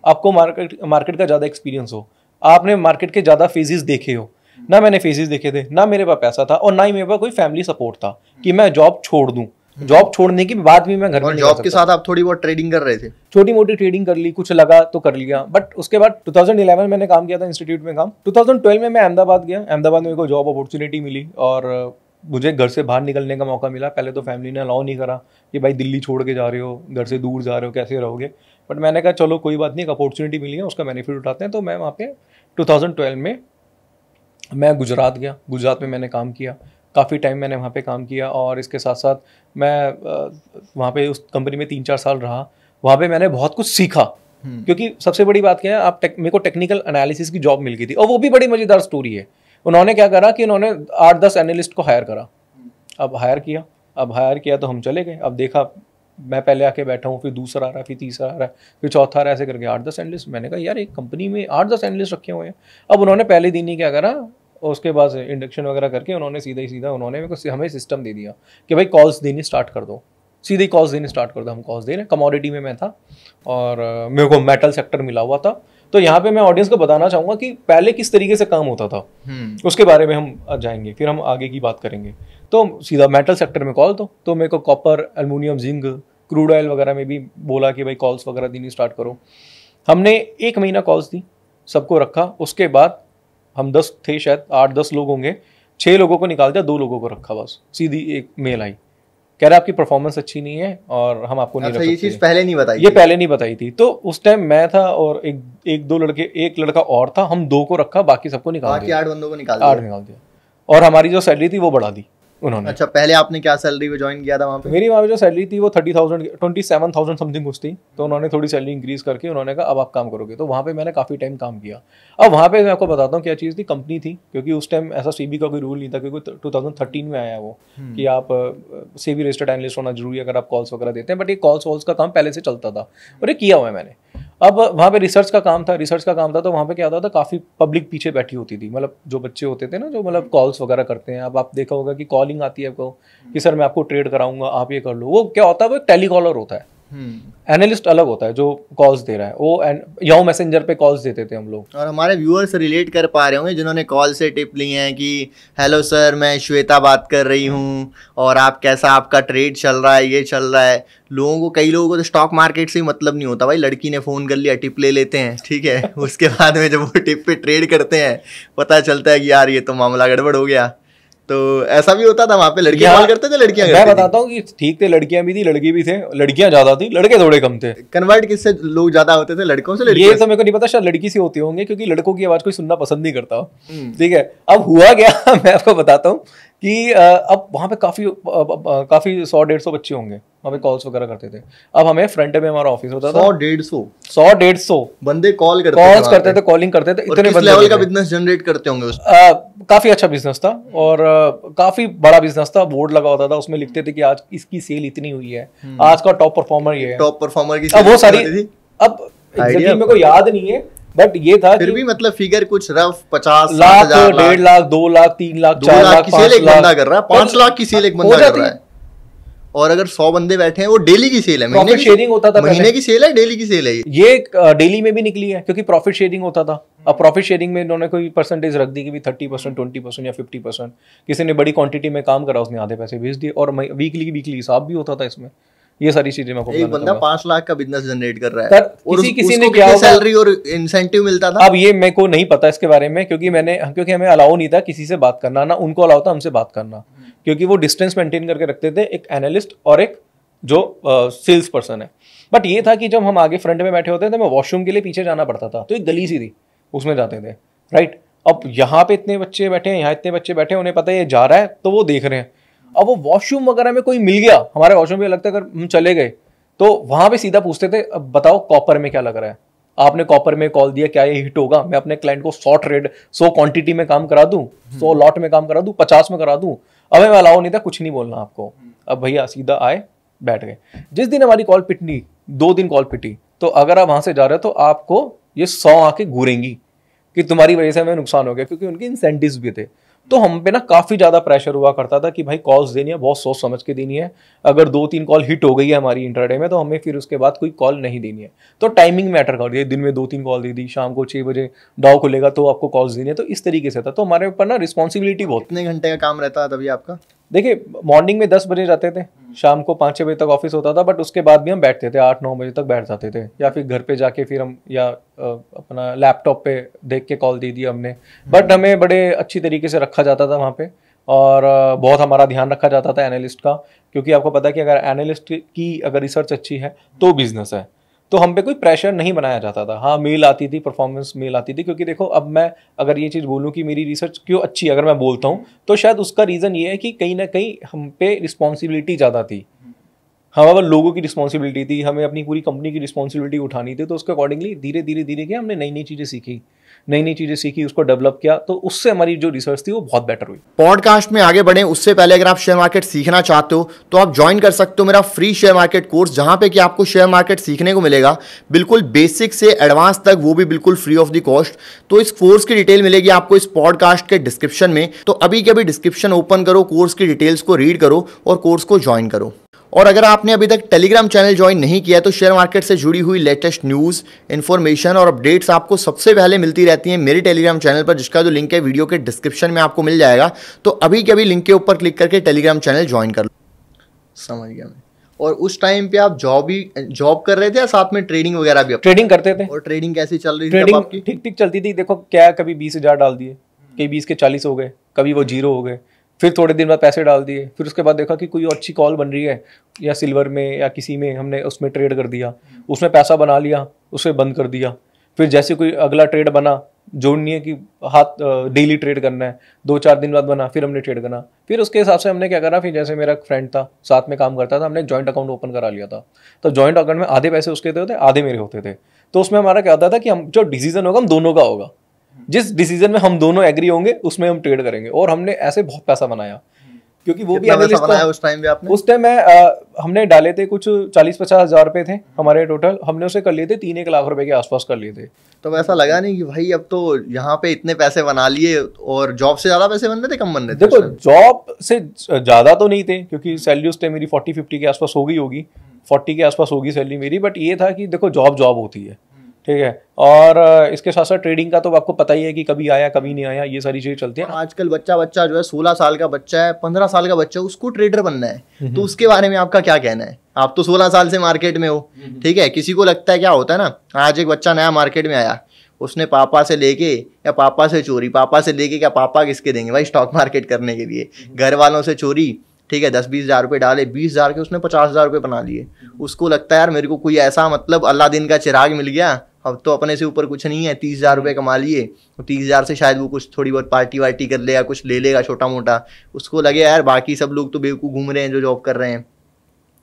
आपको मार्केट का ज्यादा एक्सपीरियंस हो, आपने मार्केट के ज्यादा फेजेस देखे हो। ना मैंने फेजेस देखे थे, ना मेरे पास पैसा था, और ना ही मेरे पास कोई फैमिली सपोर्ट था कि मैं जॉब छोड़ दूं। जॉब छोड़ने के बाद भी मैं घर में जॉब के साथ आप थोड़ी बहुत ट्रेडिंग कर रहे थे? छोटी मोटी ट्रेडिंग कर ली, कुछ लगा तो कर लिया। बट उसके बाद 2011 मैंने काम किया था इंस्टीट्यूट में काम। 2012 में मैं अहमदाबाद गया, अहमदाबाद में मेरे को जॉब अपॉर्चुनिटी मिली और मुझे घर से बाहर निकलने का मौका मिला। पहले तो फैमिली ने अलाउ नहीं करा कि भाई दिल्ली छोड़ के जा रहे हो, घर से दूर जा रहे हो, कैसे रहोगे। बट मैंने कहा चलो कोई बात नहीं, एक अपॉर्चुनिटी मिली है, उसका बेनिफिट उठाते हैं। तो मैं वहाँ पे 2012 में मैं गुजरात गया। गुजरात में मैंने काम किया, काफ़ी टाइम मैंने वहाँ पे काम किया। और इसके साथ साथ मैं वहाँ पे उस कंपनी में 3-4 साल रहा। वहाँ पे मैंने बहुत कुछ सीखा, क्योंकि सबसे बड़ी बात क्या है, मेरे को टेक्निकल एनालिसिस की जॉब मिल गई थी। और वो भी बड़ी मज़ेदार स्टोरी है। उन्होंने क्या करा कि उन्होंने 8-10 एनालिस्ट को हायर करा। अब हायर किया तो हम चले गए। अब देखा मैं पहले आके बैठा हूँ, फिर दूसरा आ रहा है, फिर तीसरा आ रहा है, फिर चौथा आ रहा है, ऐसे करके 8-10 एनालिस्ट। मैंने कहा यार एक कंपनी में 8-10 एनालिस्ट रखे हुए हैं। अब उन्होंने पहले दिन ही क्या करा, उसके बाद इंडक्शन वगैरह करके उन्होंने सीधा उन्होंने हमें सिस्टम दे दिया कि भाई कॉल्स देनी स्टार्ट कर दो, सीधे कॉल्स देने स्टार्ट कर दो। हम कॉल्स दे रहे हैं। कमोडिटी में मैं था और मेरे को मेटल सेक्टर मिला हुआ था। तो यहाँ पे मैं ऑडियंस को बताना चाहूँगा कि पहले किस तरीके से काम होता था, उसके बारे में हम जाएंगे, फिर हम आगे की बात करेंगे। तो सीधा मेटल सेक्टर में कॉल दो, तो मेरे को copper, aluminium, zinc, crude oil वगैरह में भी बोला कि भाई कॉल्स वगैरह देनी स्टार्ट करो। हमने 1 महीना कॉल्स दी, सबको रखा। उसके बाद हम 10 थे, शायद 8-10 लोग होंगे, 6 लोगों को निकाल दिया, 2 लोगों को रखा बस। सीधी एक मेल आई, कह रहा आपकी परफॉर्मेंस अच्छी नहीं है और हम आपको नहीं रख सकते। ये चीज पहले नहीं बताई? ये पहले नहीं बताई थी। तो उस टाइम मैं था और एक-दो लड़के, एक लड़का और था, हम 2 को रखा, बाकी सबको निकाल दिया। 8 बंदों को निकाल दिया। और हमारी जो सैलरी थी वो बढ़ा दी उन्होंने। अच्छा, पहले आपने क्या सैलरी पे ज्वाइन किया था वहाँ पे? मेरी वहाँ पे जो सैलरी थी वो 27,000 समथिंग कुछ थी। तो उन्होंने थोड़ी सैलरी इंक्रीज करके उन्होंने कहा अब आप काम करोगे। तो वहाँ पे मैंने काफ़ी टाइम काम किया। अब वहाँ पे मैं आपको बताता हूँ क्या चीज़ थी। कंपनी थी, क्योंकि उस टाइम ऐसा सेबी का कोई रूल नहीं था, क्योंकि 2013 में आया वो कि आप सेबी रजिस्टर्ड एनालिस्ट होना जरूरी है अगर आप कॉल्स वगैरह देते हैं। बट ये कॉल्स वॉल्स का काम पहले से चलता था और ये किया हुआ है मैंने। अब वहाँ पे रिसर्च का काम था। तो वहाँ पे क्या होता था, काफ़ी पब्लिक पीछे बैठी होती थी। मतलब जो बच्चे होते थे ना, जो मतलब कॉल्स वगैरह करते हैं। अब आप देखा होगा कि कॉलिंग आती है आपको कि सर मैं आपको ट्रेड कराऊंगा, आप ये कर लो। वो क्या होता है, वो एक टेलीकॉलर होता है। एनालिस्ट अलग होता है जो कॉल्स दे रहा है। वो याहू मैसेंजर पे कॉल्स देते थे हम लोग। और हमारे व्यूअर्स रिलेट कर पा रहे होंगे जिन्होंने कॉल से टिप ली हैं कि हेलो सर, मैं श्वेता बात कर रही हूँ और आप कैसा, आपका ट्रेड चल रहा है, ये चल रहा है। कई लोगों को तो स्टॉक मार्केट से ही मतलब नहीं होता। भाई लड़की ने फ़ोन कर लिया, टिप ले लेते हैं, ठीक है। उसके बाद में जब वो टिप पे ट्रेड करते हैं पता चलता है कि यार ये तो मामला गड़बड़ हो गया। तो ऐसा भी होता था वहाँ पे? लड़कियां कॉल करते थे, लड़कियां करती थी? मैं बताता हूँ कि ठीक थे, लड़कियां भी थी, लड़के भी थे। लड़कियां ज्यादा थी, लड़के थोड़े कम थे। कन्वर्ट किससे लोग ज्यादा होते थे, लड़कों से? ये तो मेरे को नहीं पता, शायद लड़की से होते होंगे, क्योंकि लड़कों की आवाज कोई सुनना पसंद नहीं करता। ठीक है, अब हुआ क्या मैं आपको बताता हूँ कि अब वहाँ पे काफी 100-150 बच्चे होंगे वहाँ पे कॉल्स वगैरह करते थे। अब हमें फ्रंट में हमारा ऑफिस होता था। 100-150 बंदे कॉलिंग करते थे। इतने किस लेवल का बिजनेस जनरेट करते होंगे? काफी अच्छा बिजनेस था और काफी बड़ा बिजनेस था। बोर्ड लगा होता था, उसमें लिखते थे कि आज इसकी सेल इतनी हुई है, आज का टॉप परफॉर्मर ये है। टॉप परफॉर्मर की अब वो सारी, अब एग्जैक्टली मेरे को याद नहीं है, बट ये था फिर भी मतलब फिगर कुछ रफ 50 लाख, 1.5 लाख, 2 लाख, 3 लाख, 4 लाख की सेल एक बंदा कर रहा है, 5 लाख की सेल एक बंदा कर रहा है। और अगर 100 बंदे बैठे हैं, वो डेली की सेल है, प्रॉफिट शेयरिंग होता था। महीने की सेल है, डेली की सेल है ये डेली में भी निकली है, क्योंकि प्रॉफिट शेयरिंग होता था। अब प्रॉफिट शेयरिंग में इन्होंने कोई परसेंटेज रख दी कि 30%, 20% या 50%। किसी ने बड़ी क्वांटिटी में काम करा, उसने आधे पैसे भेज दिए। और वीकली हिसाब भी होता था इसमें। ये सारी चीजें मैं एक बंदा 5 लाख का बिजनेस जनरेट कर रहा है और किसी ने क्या सैलरी और इंसेंटिव मिलता था। अब ये मेरे को नहीं पता इसके बारे में, क्योंकि हमें अलाउ नहीं था किसी से बात करना, ना उनको अलाउ था हमसे बात करना, क्योंकि वो डिस्टेंस मेंटेन करके रखते थे, एक एनालिस्ट और एक जो सेल्स पर्सन है। बट ये था कि जब हम आगे फ्रंट में बैठे होते थे, मैं वॉशरूम के लिए पीछे जाना पड़ता था, तो एक गली सी थी, उसमें जाते थे, राइट। अब यहाँ पे इतने बच्चे बैठे हैं, यहाँ इतने बच्चे बैठे हैं, उन्हें पता है ये जा रहा है, तो वो देख रहे हैं। अब वो वॉशरूम वगैरह में कोई मिल गया, हमारे वॉशरूम में लगता है अगर हम चले गए तो वहां पे सीधा पूछते थे, अब बताओ कॉपर में क्या लग रहा है, आपने कॉपर में कॉल दिया, क्या ये हिट होगा? मैं अपने क्लाइंट को 100 क्वांटिटी में काम करा दूं, 100 लॉट में काम करा दूं, 50 में करा दूं। अब मैं अलाउ नहीं था, कुछ नहीं बोलना आपको। अब भैया सीधा आए, बैठ गए। जिस दिन हमारी कॉल पिटनी, 2 दिन कॉल पिटी, तो अगर आप वहां से जा रहे हो तो आपको ये 100 आके घूरेंगी कि तुम्हारी वजह से हमें नुकसान हो गया, क्योंकि उनके इंसेंटिव्स भी थे। तो हम पे ना काफी ज्यादा प्रेशर हुआ करता था कि भाई कॉल्स देनी है, बहुत सोच समझ के देनी है। अगर 2-3 कॉल हिट हो गई है हमारी इंटरडे में, तो हमें फिर उसके बाद कोई कॉल नहीं देनी है। तो टाइमिंग मैटर कर दिया, दिन में 2-3 कॉल दे दी, शाम को 6 बजे डाउ खुलेगा तो आपको कॉल्स देनी है। तो इस तरीके से था। तो हमारे ऊपर ना रिस्पॉन्सिबिलिटी बहुत। कितने घंटे का काम रहता था तभी आपका? देखिए, मॉर्निंग में 10 बजे जाते थे, शाम को 5-6 बजे तक ऑफिस होता था। बट उसके बाद भी हम बैठते थे, 8-9 बजे तक बैठ जाते थे, या फिर घर पे जाके फिर हम या अपना लैपटॉप पे देख के कॉल दे दिया हमने। बट हमें बड़े अच्छी तरीके से रखा जाता था वहाँ पे। और बहुत हमारा ध्यान रखा जाता था एनालिस्ट का, क्योंकि आपको पता है कि अगर एनालिस्ट की अगर रिसर्च अच्छी है तो बिजनेस है। तो हम पे कोई प्रेशर नहीं बनाया जाता था। हाँ, मेल आती थी, परफॉर्मेंस मेल आती थी, क्योंकि देखो अब मैं अगर ये चीज़ बोलूँ कि मेरी रिसर्च क्यों अच्छी है, अगर मैं बोलता हूँ तो शायद उसका रीज़न ये है कि कहीं ना कहीं हम पे रिस्पॉन्सिबिलिटी ज़्यादा थी। हमारे लोगों की रिस्पॉन्सिबिलिटी थी, हमें अपनी पूरी कंपनी की रिस्पॉन्सिबिलिटी उठानी थी। तो उसके अकॉर्डिंगली धीरे धीरे धीरे क्या हमने नई नई चीज़ें सीखी, नई नई चीज़ें सीखी, उसको डेवलप किया, तो उससे हमारी जो रिसर्च थी वो बहुत बेटर हुई। पॉडकास्ट में आगे बढ़े उससे पहले अगर आप शेयर मार्केट सीखना चाहते हो तो आप ज्वाइन कर सकते हो मेरा फ्री शेयर मार्केट कोर्स, जहां पे कि आपको शेयर मार्केट सीखने को मिलेगा बिल्कुल बेसिक से एडवांस तक, वो भी बिल्कुल फ्री ऑफ द कॉस्ट। तो इस कोर्स की डिटेल मिलेगी आपको इस पॉडकास्ट के डिस्क्रिप्शन में। तो अभी के अभी डिस्क्रिप्शन ओपन करो, कोर्स की डिटेल्स को रीड करो और कोर्स को ज्वाइन करो। और अगर आपने अभी तक टेलीग्राम चैनल ज्वाइन नहीं किया है तो शेयर मार्केट से जुड़ी हुई लेटेस्ट न्यूज़, इन्फॉर्मेशन और अपडेट्स आपको सबसे पहले मिलती रहती हैं मेरे टेलीग्राम चैनल पर, जिसका जो लिंक है वीडियो के डिस्क्रिप्शन में आपको मिल जाएगा। तो अभी के अभी लिंक के ऊपर क्लिक करके टेलीग्राम चैनल ज्वाइन कर लो। समझ गया मैं। और उस टाइम पे आप जॉब कर रहे थे या साथ में ट्रेडिंग वगैरह भी? ट्रेडिंग करते थे। और ट्रेडिंग कैसी चल रही थी? ट्रेडिंग ठीक ठीक चलती थी। देखो क्या, कभी 20,000 डाल दिए, कभी 20 के 40 हो गए, कभी वो 0 हो गए, फिर थोड़े दिन बाद पैसे डाल दिए, फिर उसके बाद देखा कि कोई अच्छी कॉल बन रही है या सिल्वर में या किसी में, हमने उसमें ट्रेड कर दिया, उसमें पैसा बना लिया, उसे बंद कर दिया। फिर जैसे कोई अगला ट्रेड बना, जो नहीं है कि हाथ डेली ट्रेड करना है, 2-4 दिन बाद बना, फिर हमने ट्रेड करना। फिर उसके हिसाब से हमने क्या करा, फिर जैसे मेरा फ्रेंड था साथ में काम करता था, हमने जॉइंट अकाउंट ओपन करा लिया था। तो जॉइंट अकाउंट में आधे पैसे उसके होते, आधे मेरे होते थे। तो उसमें हमारा क्या होता था कि हम जो डिसीजन होगा हम दोनों का होगा, जिस डिसीजन में हम दोनों एग्री होंगे उसमें हम ट्रेड करेंगे। और हमने ऐसे बहुत पैसा बनाया, क्योंकि वो भी एनालिस्ट था। उस टाइम पे आपने? उस टाइम हमने डाले थे कुछ 40-50 हज़ार रुपए थे हमारे टोटल, हमने उसे कर लिए थे 3-1 लाख रुपए के आसपास कर लिए थे। तो ऐसा लगा नहीं कि भाई अब तो यहाँ पे इतने पैसे बना लिए, और जॉब से ज्यादा पैसे बन रहे थे, कम बन रहे थे? देखो जॉब से ज्यादा तो नहीं थे, क्योंकि सैलरी उस टाइम मेरी 40-50 के आसपास होगी 40 के आसपास होगी सैलरी मेरी। बट ये था कि देखो जॉब होती है, ठीक है। और इसके साथ साथ ट्रेडिंग का तो आपको पता ही है कि कभी आया कभी नहीं आया, ये सारी चीजें चलती हैं। आजकल बच्चा जो है 16 साल का बच्चा है, 15 साल का बच्चा है, उसको ट्रेडर बनना है। तो उसके बारे में आपका क्या कहना है? आप तो 16 साल से मार्केट में हो, ठीक है। किसी को लगता है, क्या होता है ना, आज एक बच्चा नया मार्केट में आया, उसने पापा से लेके या पापा से चोरी, पापा से लेके क्या पापा किसके देंगे भाई स्टॉक मार्केट करने के लिए, घर वालों से चोरी, ठीक है, 10-20 हज़ार रुपये डाले, 20 हज़ार के उसने 50 हज़ार रुपये बना लिए। उसको लगता है यार मेरे को कोई ऐसा मतलब अल्लादीन का चिराग मिल गया, अब तो अपने से ऊपर कुछ नहीं है, 30 हज़ार रुपये कमा लिए, तो 30 हज़ार से शायद वो कुछ थोड़ी बहुत पार्टी वार्टी कर लेगा, कुछ ले लेगा छोटा मोटा। उसको लगे यार बाकी सब लोग तो बेवकूफ़ घूम रहे हैं जो जॉब कर रहे हैं,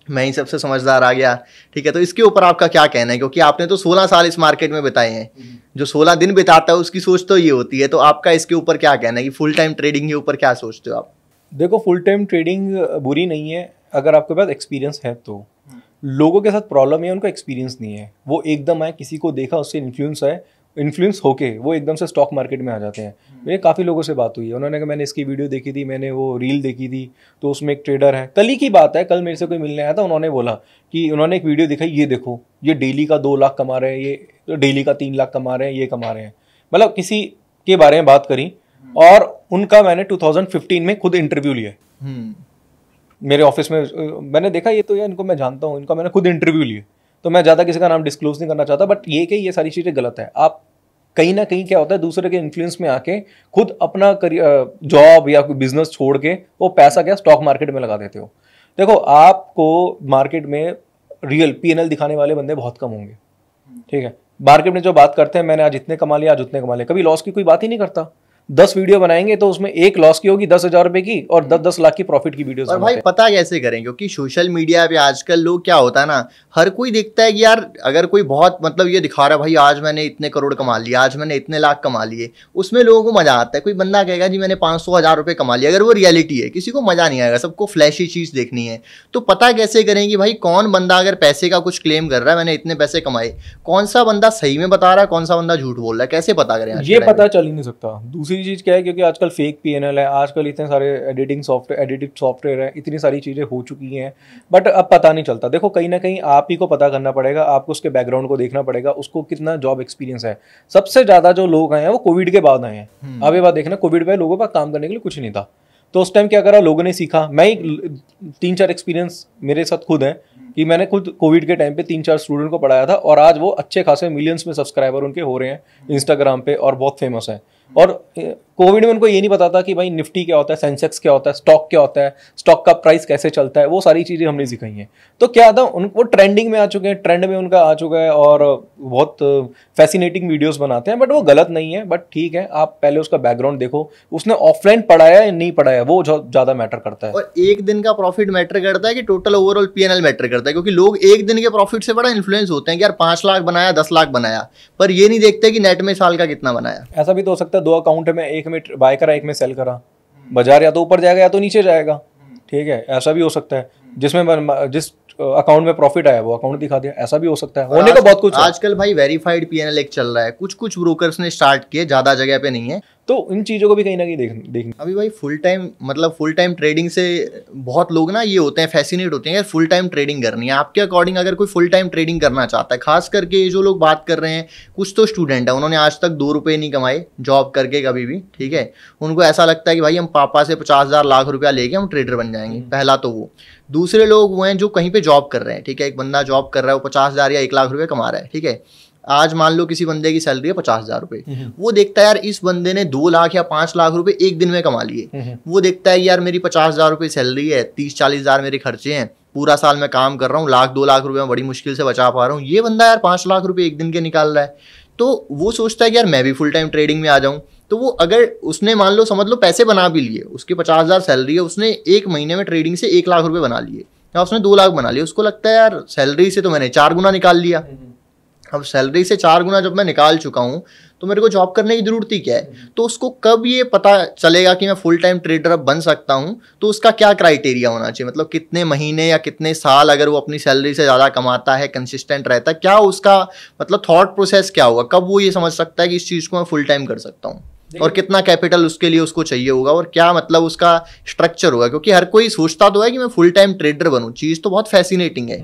मैं ही सबसे समझदार आ गया, ठीक है। तो इसके ऊपर आपका क्या कहना है? क्योंकि आपने तो 16 साल इस मार्केट में बिताए हैं, जो 16 दिन बिताता है उसकी सोच तो ये होती है। तो आपका इसके ऊपर क्या कहना है कि फुल टाइम ट्रेडिंग के ऊपर क्या सोचते हो आप? देखो फुल टाइम ट्रेडिंग बुरी नहीं है अगर आपके पास एक्सपीरियंस है तो। लोगों के साथ प्रॉब्लम है उनको एक्सपीरियंस नहीं है, वो एकदम आए किसी को देखा उससे इन्फ्लुएंस होके वो एकदम से स्टॉक मार्केट में आ जाते हैं। मेरे काफ़ी लोगों से बात हुई है, उन्होंने कहा मैंने इसकी वीडियो देखी थी, मैंने वो रील देखी थी, तो उसमें एक ट्रेडर है, कल ही की बात है, कल मेरे से कोई मिलने आया था, उन्होंने बोला कि उन्होंने एक वीडियो दिखाई, ये देखो ये डेली का 2 लाख कमा रहे हैं, ये डेली का 3 लाख कमा रहे हैं, ये कमा रहे हैं, मतलब किसी के बारे में बात करी। और उनका मैंने 2015 में खुद इंटरव्यू लिया, मेरे ऑफिस में मैंने देखा ये तो यार इनको मैं जानता हूँ, इनका मैंने खुद इंटरव्यू लिया। तो मैं ज़्यादा किसी का नाम डिस्क्लोज नहीं करना चाहता, बट ये कि ये सारी चीज़ें गलत है। आप कहीं ना कहीं क्या होता है दूसरे के इन्फ्लुएंस में आके खुद अपना जॉब या कोई बिजनेस छोड़ के वो पैसा क्या स्टॉक मार्केट में लगा देते हो। देखो आपको मार्केट में रियल P&L दिखाने वाले बंदे बहुत कम होंगे, ठीक है। मार्केट में जो बात करते हैं मैंने आज इतने कमा लिया, आज उतने कमा लिया, कभी लॉस की कोई बात ही नहीं करता। 10 वीडियो बनाएंगे तो उसमें एक लॉस की होगी 10,000 रुपए की और 10-10 लाख की प्रॉफिट की वीडियोस। और भाई पता कैसे करें? क्योंकि सोशल मीडिया पे आजकल लोग क्या होता है ना, हर कोई देखता है कि यार अगर कोई बहुत मतलब ये दिखा रहा है भाई आज मैंने इतने करोड़ कमा लिए, आज मैंने इतने लाख कमा लिए, उसमें लोगों को मजा आता है। कोई बंदा कहेगा जी मैंने 500,000 रुपये कमा लिया, अगर वो रियलिटी है किसी को मजा नहीं आएगा, सबको फ्लैशी चीज देखनी है। तो पता कैसे करें कि भाई कौन बंदा अगर पैसे का कुछ क्लेम कर रहा है मैंने इतने पैसे कमाए, कौन सा बंदा सही में बता रहा है, कौन सा बंदा झूठ बोल रहा है, कैसे पता करें? ये पता चल ही नहीं सकता। दूसरी चीज क्या है, क्योंकि आजकल फेक P&L है, आजकल इतने सारे एडिटिंग सॉफ्टवेयर है, इतनी सारी चीजें हो चुकी हैं, बट अब पता नहीं चलता। देखो कहीं ना कहीं आप ही को पता करना पड़ेगा, आपको उसके बैकग्राउंड को देखना पड़ेगा, उसको कितना जॉब एक्सपीरियंस है। सबसे ज्यादा जो लोग आए हैं वो कोविड के बाद आए हैं। अब ये बात देखना, कोविड में लोगों का काम करने के लिए कुछ नहीं था, तो उस टाइम क्या करा लोगों ने सीखा। मैं 3-4 एक्सपीरियंस मेरे साथ खुद है कि मैंने खुद कोविड के टाइम पे 3-4 स्टूडेंट को पढ़ाया था, और आज वो अच्छे खासे मिलियंस में सब्सक्राइबर उनके हो रहे हैं इंस्टाग्राम पे और बहुत फेमस है। और कोविड में उनको ये नहीं पता था कि भाई निफ्टी क्या होता है, सेंसेक्स क्या होता है, स्टॉक क्या होता है, स्टॉक का प्राइस कैसे चलता है, वो सारी चीज़ें हमने सिखाई हैं। तो क्या था, वो ट्रेंडिंग में आ चुके हैं, ट्रेंड में उनका आ चुका है और बहुत फैसिनेटिंग वीडियोस बनाते हैं। बट वो गलत नहीं है, बट ठीक है, आप पहले उसका बैकग्राउंड देखो, उसने ऑफलाइन पढ़ाया या नहीं पढ़ाया, वो ज़्यादा मैटर करता है। और एक दिन का प्रॉफिट मैटर करता है कि टोटल ओवरऑल पीएनएल मैटर करता है, क्योंकि लोग एक दिन के प्रॉफिट से बड़ा इन्फ्लुएंस होते हैं कि यार 5 लाख बनाया, 10 लाख बनाया, पर ये नहीं देखते कि नेट में साल का कितना बनाया। ऐसा भी तो हो सकता है 2 अकाउंट में, एक में बाय करा, एक में सेल करा, बाजार या तो ऊपर जाएगा या तो नीचे जाएगा। ठीक है, ऐसा भी हो सकता है। जिस अकाउंट में प्रॉफिट आया वो अकाउंट दिखा दिया, ऐसा भी हो सकता है, होने का बहुत कुछ। आजकल भाई वेरीफाइड पीएनएल एक चल रहा है, कुछ ब्रोकर्स ने स्टार्ट किए, ज्यादा जगह पे नहीं है, तो इन चीज़ों को भी कहीं ना कहीं देखना। अभी भाई फुल टाइम ट्रेडिंग से बहुत लोग ना ये होते हैं, फैसिनेट होते हैं यार फुल टाइम ट्रेडिंग करनी है। आपके अकॉर्डिंग अगर कोई फुल टाइम ट्रेडिंग करना चाहता है, खास करके ये जो लोग बात कर रहे हैं, कुछ तो स्टूडेंट है उन्होंने आज तक 2 रुपये नहीं कमाए जॉब करके कभी भी, ठीक है, उनको ऐसा लगता है कि भाई हम पापा से 50,000 लाख रुपया लेके हम ट्रेडर बन जाएंगे। पहला तो वो। दूसरे लोग वो हैं जो कहीं पे जॉब कर रहे हैं, ठीक है, एक बंदा जॉब कर रहा है, वो 50,000 या 1 लाख रुपये कमा रहा है, ठीक है, आज मान लो किसी बंदे की सैलरी है 50,000 रुपये, वो देखता है यार इस बंदे ने 2 लाख या 5 लाख रुपए एक दिन में कमा लिए, वो देखता है यार मेरी 50,000 रुपये सैलरी है, 30-40 हज़ार मेरे खर्चे हैं, पूरा साल मैं काम कर रहा हूँ, 1-2 लाख रुपए मैं बड़ी मुश्किल से बचा पा रहा हूँ, ये बंदा यार 5 लाख रुपए एक दिन के निकाल रहा है, तो वो सोचता है कि यार मैं भी फुल टाइम ट्रेडिंग में आ जाऊँ। तो वो अगर उसने मान लो समझ लो पैसे बना भी लिए, उसके 50,000 सैलरी है, उसने एक महीने में ट्रेडिंग से 1 लाख रुपए बना लिए या उसने 2 लाख बना लिए, उसको लगता है यार सैलरी से तो मैंने 4 गुना निकाल लिया। अब सैलरी से 4 गुना जब मैं निकाल चुका हूँ तो मेरे को जॉब करने की जरूरत ही क्या है। तो उसको कब ये पता चलेगा कि मैं फुल टाइम ट्रेडर अब बन सकता हूँ, तो उसका क्या क्राइटेरिया होना चाहिए, मतलब कितने महीने या कितने साल अगर वो अपनी सैलरी से ज़्यादा कमाता है, कंसिस्टेंट रहता है, क्या उसका मतलब थॉट प्रोसेस क्या होगा, कब वो ये समझ सकता है कि इस चीज़ को मैं फुल टाइम कर सकता हूँ, और कितना कैपिटल उसके लिए उसको चाहिए होगा, और क्या मतलब उसका स्ट्रक्चर होगा। क्योंकि हर कोई सोचता तो है कि मैं फुल टाइम ट्रेडर बनूं, चीज़ तो बहुत फैसिनेटिंग है,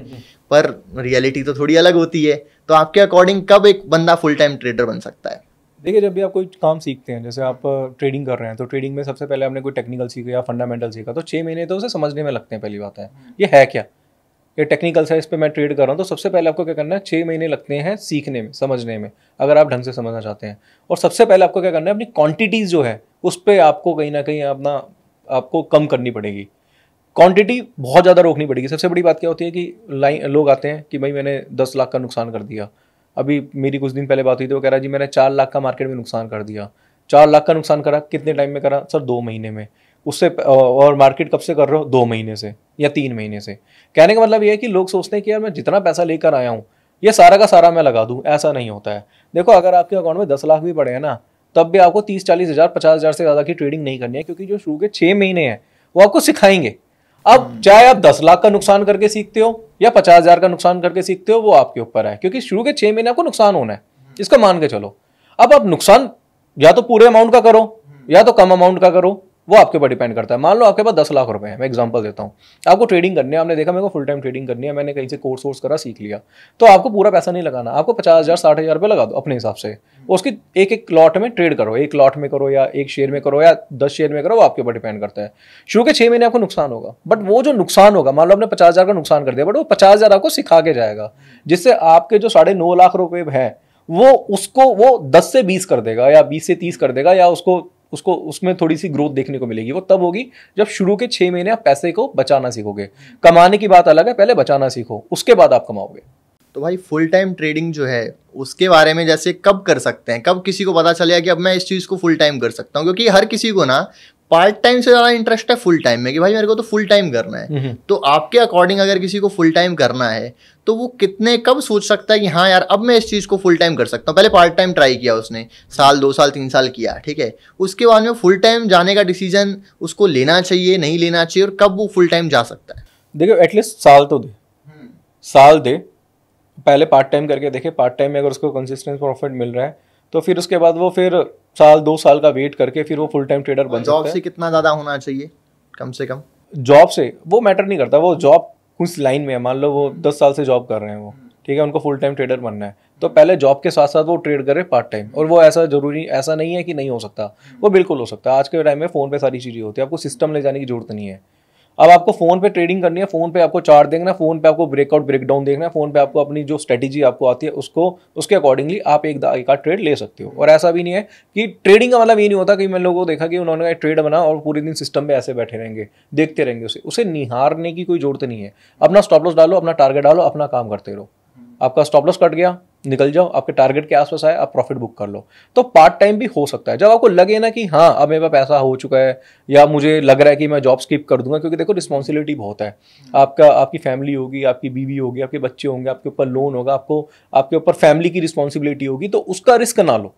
पर रियलिटी तो थोड़ी अलग होती है। तो आपके अकॉर्डिंग कब एक बंदा फुल टाइम ट्रेडर बन सकता है? देखिए, जब भी आप कोई काम सीखते हैं, जैसे आप ट्रेडिंग कर रहे हैं, तो ट्रेडिंग में सबसे पहले आपने कोई टेक्निकल सीखा या फंडामेंटल सीखा, तो 6 महीने तो उसे समझने में लगते हैं। पहली बात है ये है क्या, ये टेक्निकल है, इस पर मैं ट्रेड कर रहा हूँ, तो सबसे पहले आपको क्या करना है, 6 महीने लगते हैं सीखने में, समझने में, अगर आप ढंग से समझना चाहते हैं। और सबसे पहले आपको क्या करना है, अपनी क्वांटिटीज़ जो है उस पर आपको कहीं ना कहीं आपको कम करनी पड़ेगी, क्वांटिटी बहुत ज़्यादा रोकनी पड़ेगी। सबसे बड़ी बात क्या होती है कि लोग आते हैं कि भाई मैंने 10 लाख का नुकसान कर दिया। अभी मेरी कुछ दिन पहले बात हुई थी, वो कह रहा जी मैंने 4 लाख का मार्केट में नुकसान कर दिया। 4 लाख का नुकसान करा, कितने टाइम में करा सर? 2 महीने में। उससे और मार्केट कब से कर रहे हो? 2 महीने से या 3 महीने से। कहने का मतलब ये है कि लोग सोचते हैं कि यार मैं जितना पैसा लेकर आया हूँ ये सारा का सारा मैं लगा दूँ, ऐसा नहीं होता है। देखो, अगर आपके अकाउंट में 10 लाख भी पड़े हैं ना, तब भी आपको 30-40 हज़ार 50 हज़ार से ज़्यादा की ट्रेडिंग नहीं करनी है, क्योंकि जो शुरू के 6 महीने हैं वो आपको सिखाएंगे। अब चाहे आप 10 लाख का नुकसान करके सीखते हो या 50 हज़ार का नुकसान करके सीखते हो, वो आपके ऊपर है, क्योंकि शुरू के 6 महीने आपको नुकसान होना है, इसका मान के चलो। अब आप नुकसान या तो पूरे अमाउंट का करो या तो कम अमाउंट का करो, वो आपके ऊपर डिपेंड करता है। मान लो आपके पास 10 लाख रुपए है, मैं एग्जांपल देता हूँ, आपको ट्रेडिंग करनी है, आपने देखा मेरे को फुल टाइम ट्रेडिंग करनी है, मैंने कहीं से कोर्स करा, सीख लिया, तो आपको पूरा पैसा नहीं लगाना, आपको 50 हज़ार 60 हज़ार रुपये लगा दो अपने हिसाब से, उसकी एक लॉट में ट्रेड करो, एक लॉट में करो या एक शेयर में करो या 10 शेयर में करो, वो आपके ऊपर डिपेंड करता है। शुरू के 6 महीने आपको नुकसान होगा, बट वो जो नुकसान होगा, मान लो आपने 50 हज़ार का नुकसान कर दिया, बट वो 50 हज़ार आपको सिखा के जाएगा, जिससे आपके जो 9.5 लाख रुपए है वो 10 से 20 कर देगा या 20 से 30 कर देगा, या उसको उसमें थोड़ी सी ग्रोथ देखने को मिलेगी। वो तब होगी जब शुरू के 6 महीने आप पैसे को बचाना सीखोगे। कमाने की बात अलग है, पहले बचाना सीखो, उसके बाद आप कमाओगे। तो भाई फुल टाइम ट्रेडिंग जो है उसके बारे में जैसे कब कर सकते हैं, कब किसी को पता चलेगा कि अब मैं इस चीज़ को फुल टाइम कर सकता हूँ? क्योंकि हर किसी को ना पार्ट टाइम से ज़्यादा इंटरेस्ट है फुल टाइम में, कि भाई मेरे को तो फुल टाइम करना है। तो आपके अकॉर्डिंग अगर किसी को फुल टाइम करना है तो वो कब सोच सकता है कि हाँ यार अब मैं इस चीज़ को फुल टाइम कर सकता हूँ? पहले पार्ट टाइम ट्राई किया उसने, साल 2 साल 3 साल किया, ठीक है, उसके बाद में फुल टाइम जाने का डिसीजन उसको लेना चाहिए, नहीं लेना चाहिए, और कब वो फुल टाइम जा सकता है? देखो, एटलीस्ट साल तो दे, साल दे, पहले पार्ट टाइम करके देखे, पार्ट टाइम में अगर उसको कंसिस्टेंट प्रॉफिट मिल रहा है तो फिर उसके बाद वो फिर साल 2 साल का वेट करके फिर वो फुल टाइम ट्रेडर बन सकता है। जॉब से कितना ज़्यादा होना चाहिए कम से कम? जॉब से वो मैटर नहीं करता, वो जॉब कुछ लाइन में है, मान लो वो 10 साल से जॉब कर रहे हैं वो, ठीक है, उनको फुल टाइम ट्रेडर बनना है, तो पहले जॉब के साथ साथ वो ट्रेड करे पार्ट टाइम। और वो ऐसा नहीं है कि नहीं हो सकता, वो बिल्कुल हो सकता है। आज के टाइम में फ़ोन पे सारी चीज़ें होती है, आपको सिस्टम ले जाने की जरूरत नहीं है। अब आपको फोन पे ट्रेडिंग करनी है, फोन पे आपको चार्ट देखना है, फोन पे आपको ब्रेकआउट ब्रेकडाउन देखना है, फोन पे आपको अपनी जो स्ट्रेटेजी आपको आती है उसको उसके अकॉर्डिंगली आप एक आध ट्रेड ले सकते हो। और ऐसा भी नहीं है कि ट्रेडिंग का मतलब ये नहीं होता कि मैंने लोगों को देखा कि उन्होंने ट्रेड बना और पूरे दिन सिस्टम पे ऐसे बैठे रहेंगे देखते रहेंगे, उसे निहारने की कोई जरूरत नहीं है। अपना स्टॉप लॉस डालो, अपना टारगेट डालो, अपना काम करते रहो। आपका स्टॉप लॉस कट गया, निकल जाओ, आपके टारगेट के आसपास आए, आप प्रॉफिट बुक कर लो। तो पार्ट टाइम भी हो सकता है जब आपको लगे ना कि हाँ अब मेरे पास पैसा हो चुका है या मुझे लग रहा है कि मैं जॉब स्किप कर दूंगा, क्योंकि देखो रिस्पॉन्सिबिलिटी बहुत है। आपकी फैमिली होगी, आपकी बीवी होगी, आपके बच्चे होंगे, आपके ऊपर लोन होगा, आपके ऊपर फैमिली की रिस्पॉन्सिबिलिटी होगी, तो उसका रिस्क ना लो,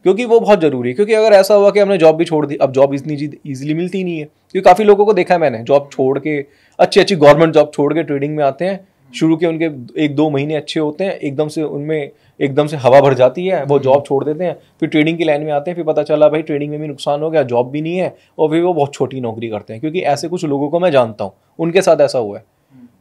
क्योंकि वो बहुत जरूरी है। क्योंकि अगर ऐसा हुआ कि हमने जॉब भी छोड़ दी, अब जॉब इतनी ईजिली मिलती नहीं है, क्योंकि काफी लोगों को देखा है मैंने, जॉब छोड़ के अच्छी गवर्नमेंट जॉब छोड़ के ट्रेडिंग में आते हैं। शुरू के उनके 1-2 महीने अच्छे होते हैं, एकदम से हवा भर जाती है, वो जॉब छोड़ देते हैं, फिर ट्रेडिंग की लाइन में आते हैं, फिर पता चला भाई ट्रेडिंग में भी नुकसान हो गया, जॉब भी नहीं है, और फिर वो बहुत छोटी नौकरी करते हैं। क्योंकि ऐसे कुछ लोगों को मैं जानता हूँ, उनके साथ ऐसा हुआ है।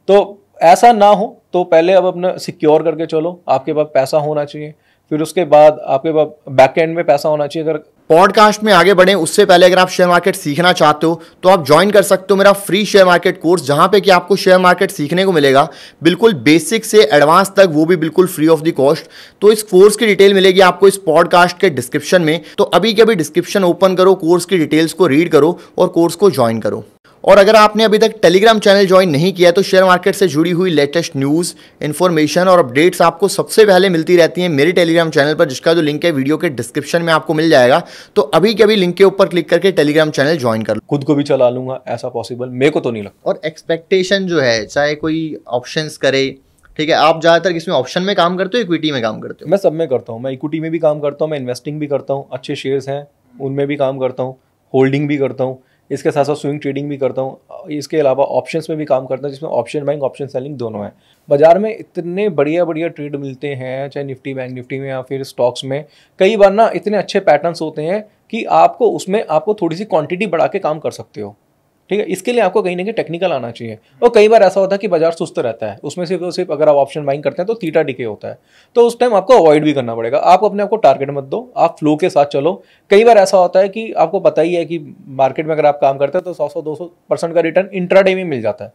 तो ऐसा ना हो तो पहले अब अपना सिक्योर करके चलो, आपके पास पैसा होना चाहिए, फिर उसके बाद आपके पास बैक एंड में पैसा होना चाहिए। अगर पॉडकास्ट में आगे बढ़ें उससे पहले अगर आप शेयर मार्केट सीखना चाहते हो तो आप ज्वाइन कर सकते हो मेरा फ्री शेयर मार्केट कोर्स, जहां पे कि आपको शेयर मार्केट सीखने को मिलेगा बिल्कुल बेसिक से एडवांस तक, वो भी बिल्कुल फ्री ऑफ द कॉस्ट। तो इस कोर्स की डिटेल मिलेगी आपको इस पॉडकास्ट के डिस्क्रिप्शन में। तो अभी के अभी डिस्क्रिप्शन ओपन करो, कोर्स की डिटेल्स को रीड करो और कोर्स को ज्वाइन करो। और अगर आपने अभी तक टेलीग्राम चैनल ज्वाइन नहीं किया है तो शेयर मार्केट से जुड़ी हुई लेटेस्ट न्यूज़, इन्फॉर्मेशन और अपडेट्स आपको सबसे पहले मिलती रहती हैं मेरे टेलीग्राम चैनल पर, जिसका जो लिंक है वीडियो के डिस्क्रिप्शन में आपको मिल जाएगा। तो अभी के अभी लिंक के ऊपर क्लिक करके टेलीग्राम चैनल ज्वाइन कर लो। खुद को भी चला लूंगा, ऐसा पॉसिबल मेरे को तो नहीं लगता। और एक्सपेक्टेशन जो है, चाहे कोई ऑप्शंस करे, ठीक है, आप ज़्यादातर किसमें ऑप्शन में काम करते हो, इक्विटी में काम करते हो? मैं सब में करता हूँ, मैं इक्विटी में भी काम करता हूँ, मैं इन्वेस्टिंग भी करता हूँ, अच्छे शेयर्स हैं उनमें भी काम करता हूँ, होल्डिंग भी करता हूँ, इसके साथ साथ स्विंग ट्रेडिंग भी करता हूँ, इसके अलावा ऑप्शंस में भी काम करता हूँ, जिसमें ऑप्शन बाइंग ऑप्शन सेलिंग दोनों है। बाजार में इतने बढ़िया ट्रेड मिलते हैं, चाहे निफ्टी बैंक निफ्टी में या फिर स्टॉक्स में, कई बार ना इतने अच्छे पैटर्न्स होते हैं कि आपको थोड़ी सी क्वांटिटी बढ़ा के काम कर सकते हो। ठीक है, इसके लिए आपको कहीं ना कहीं टेक्निकल आना चाहिए। और कई बार ऐसा होता है कि बाजार सुस्त रहता है, उसमें सिर्फ अगर आप ऑप्शन बाइंग करते हैं तो थीटा डिके होता है, तो उस टाइम आपको अवॉइड भी करना पड़ेगा। आप अपने आप को टारगेट मत दो, आप फ्लो के साथ चलो। कई बार ऐसा होता है कि आपको पता ही है कि मार्केट में अगर आप काम करते हैं तो 100-200% का रिटर्न इंट्राडे में मिल जाता है।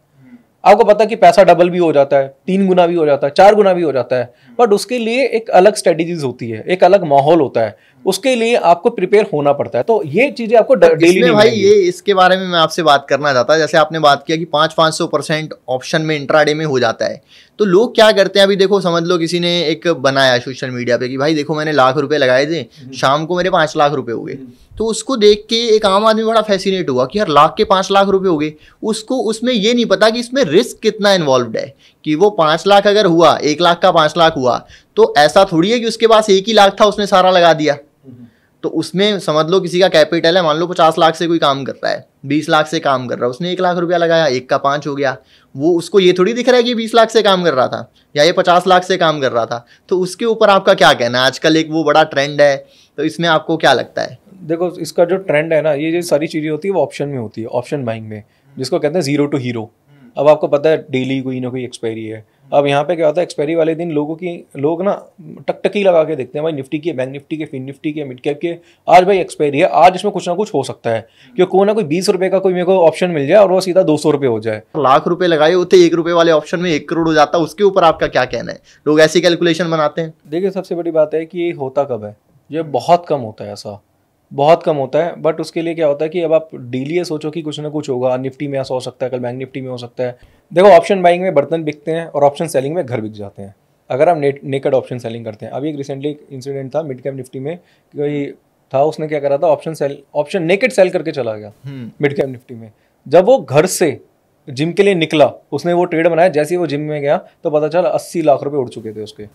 आपको पता है कि पैसा डबल भी हो जाता है, 3 गुना भी हो जाता है, 4 गुना भी हो जाता है, बट उसके लिए एक अलग स्ट्रेटेजीज होती है, एक अलग माहौल होता है, उसके लिए आपको प्रिपेयर होना पड़ता है। तो ये चीजें आपको डेली नहीं भाई ये इसके बारे में मैं आपसे बात करना चाहता, जैसे आपने बात किया कि 500% ऑप्शन में इंट्राडे में हो जाता है, तो लोग क्या करते हैं? अभी देखो, समझ लो किसी ने एक बनाया सोशल मीडिया पे कि भाई देखो मैंने लाख रुपए लगाए थे, शाम को मेरे 5 लाख रुपए हो गए। तो उसको देख के एक आम आदमी बड़ा फैसिनेट हुआ कि यार लाख के 5 लाख रुपए हो गए। उसको उसमें ये नहीं पता कि इसमें रिस्क कितना इन्वॉल्व है, कि वो 5 लाख अगर हुआ, 1 लाख का 5 लाख हुआ, तो ऐसा थोड़ी है कि उसके पास 1 ही लाख था उसने सारा लगा दिया। तो उसमें समझ लो किसी का कैपिटल है, मान लो 50 लाख से कोई काम कर रहा है, 20 लाख से काम कर रहा है, उसने 1 लाख रुपया लगाया, 1 का 5 हो गया। वो उसको ये थोड़ी दिख रहा है कि 20 लाख से काम कर रहा था या ये 50 लाख से काम कर रहा था। तो उसके ऊपर आपका क्या कहना है? आजकल एक वो बड़ा ट्रेंड है, तो इसमें आपको क्या लगता है? देखो, इसका जो ट्रेंड है ना, ये जो सारी चीजें होती है वो ऑप्शन में होती है, ऑप्शन बाइंग में, जिसको कहते हैं जीरो टू हीरो। अब आपको पता है डेली कोई ना कोई एक्सपायरी है। अब यहाँ पे क्या होता है, एक्सपायरी वाले दिन लोग ना टकटकी लगा के देखते हैं, भाई निफ्टी की, बैंक निफ्टी के, फिन निफ्टी के, मिड कैप के, आज भाई एक्सपायरी है, आज इसमें कुछ ना कुछ हो सकता है, क्योंकि कोई ना कोई 20 रुपए का कोई मेरे को ऑप्शन मिल जाए और वो सीधा 200 रुपए हो जाए। लाख रुपए लगाए होते 1 रुपए वाले ऑप्शन में 1 करोड़ हो जाता, उसके ऊपर आपका क्या कहना है? लोग ऐसी कैलकुलेशन बनाते हैं। देखिए, सबसे बड़ी बात है कि ये होता कब है, ये बहुत कम होता है, ऐसा बहुत कम होता है। बट उसके लिए क्या होता है कि अब आप डेली ये सोचो कि कुछ ना कुछ होगा, निफ्टी में ऐसा हो सकता है, कल बैंक निफ्टी में हो सकता है। देखो, ऑप्शन बाइंग में बर्तन बिकते हैं और ऑप्शन सेलिंग में घर बिक जाते हैं, अगर आप नेकेड ऑप्शन सेलिंग करते हैं। अभी एक रिसेंटली इंसिडेंट था मिड कैप निफ्टी में, कोई था, उसने क्या करा था, ऑप्शन नेकेड सेल करके चला गया मिड कैप निफ्टी में। जब वो घर से जिम के लिए निकला, उसने वो ट्रेड बनाया, जैसे ही वो जिम में गया तो पता चला 80 लाख रुपए उड़ चुके थे उसके।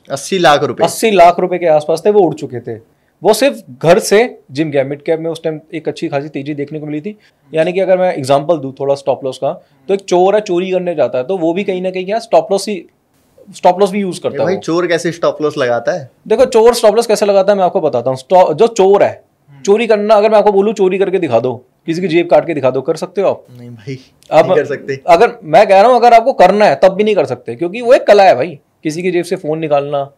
80 लाख रुपए? 80 लाख रुपए के आसपास थे, वो उड़ चुके थे। वो सिर्फ घर से जिम गया। मिड कैप में उस टाइम एक अच्छी खासी तेजी देखने को मिली थी। यानी कि अगर मैं एग्जांपल दूं थोड़ा स्टॉप लॉस का, तो एक चोर है, चोरी करने जाता है, तो वो भी कहीं ना कहीं क्या स्टॉप लॉस भी यूज करता है। भाई चोर कैसे स्टॉप लॉस लगाता है? देखो, चोर स्टॉप लॉस कैसे लगाता है मैं आपको बताता हूँ। जो चोर है, चोरी करना, अगर मैं आपको बोलूं चोरी करके दिखा दो, किसी की जेब काट के दिखा दो, कर सकते हो आप? नहीं भाई, नहीं कर सकते। अगर मैं कह रहा हूं अगर आपको करना है तब भी नहीं कर सकते, क्योंकि वो एक कला है भाई। किसी की जेब से फोन निकालना,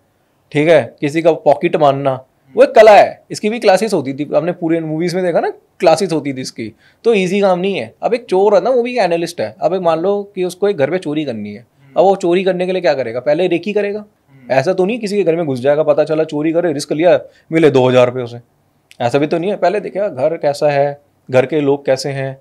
ठीक है, किसी का पॉकेट मारना, वो एक कला है, इसकी भी क्लासेस होती थी, आपने पूरे मूवीज में देखा ना, क्लासेस होती थी इसकी। तो इजी काम नहीं है। अब एक चोर है ना, वो भी एनालिस्ट है। अब एक मान लो कि उसको एक घर पे चोरी करनी है, अब वो चोरी करने के लिए क्या करेगा, पहले रेकी करेगा। ऐसा तो नहीं किसी के घर में घुस जाएगा, पता चला चोरी करे, रिस्क लिया, मिले 2000 रुपये उसे, ऐसा भी तो नहीं है। पहले देखेगा घर कैसा है, घर के लोग कैसे हैं,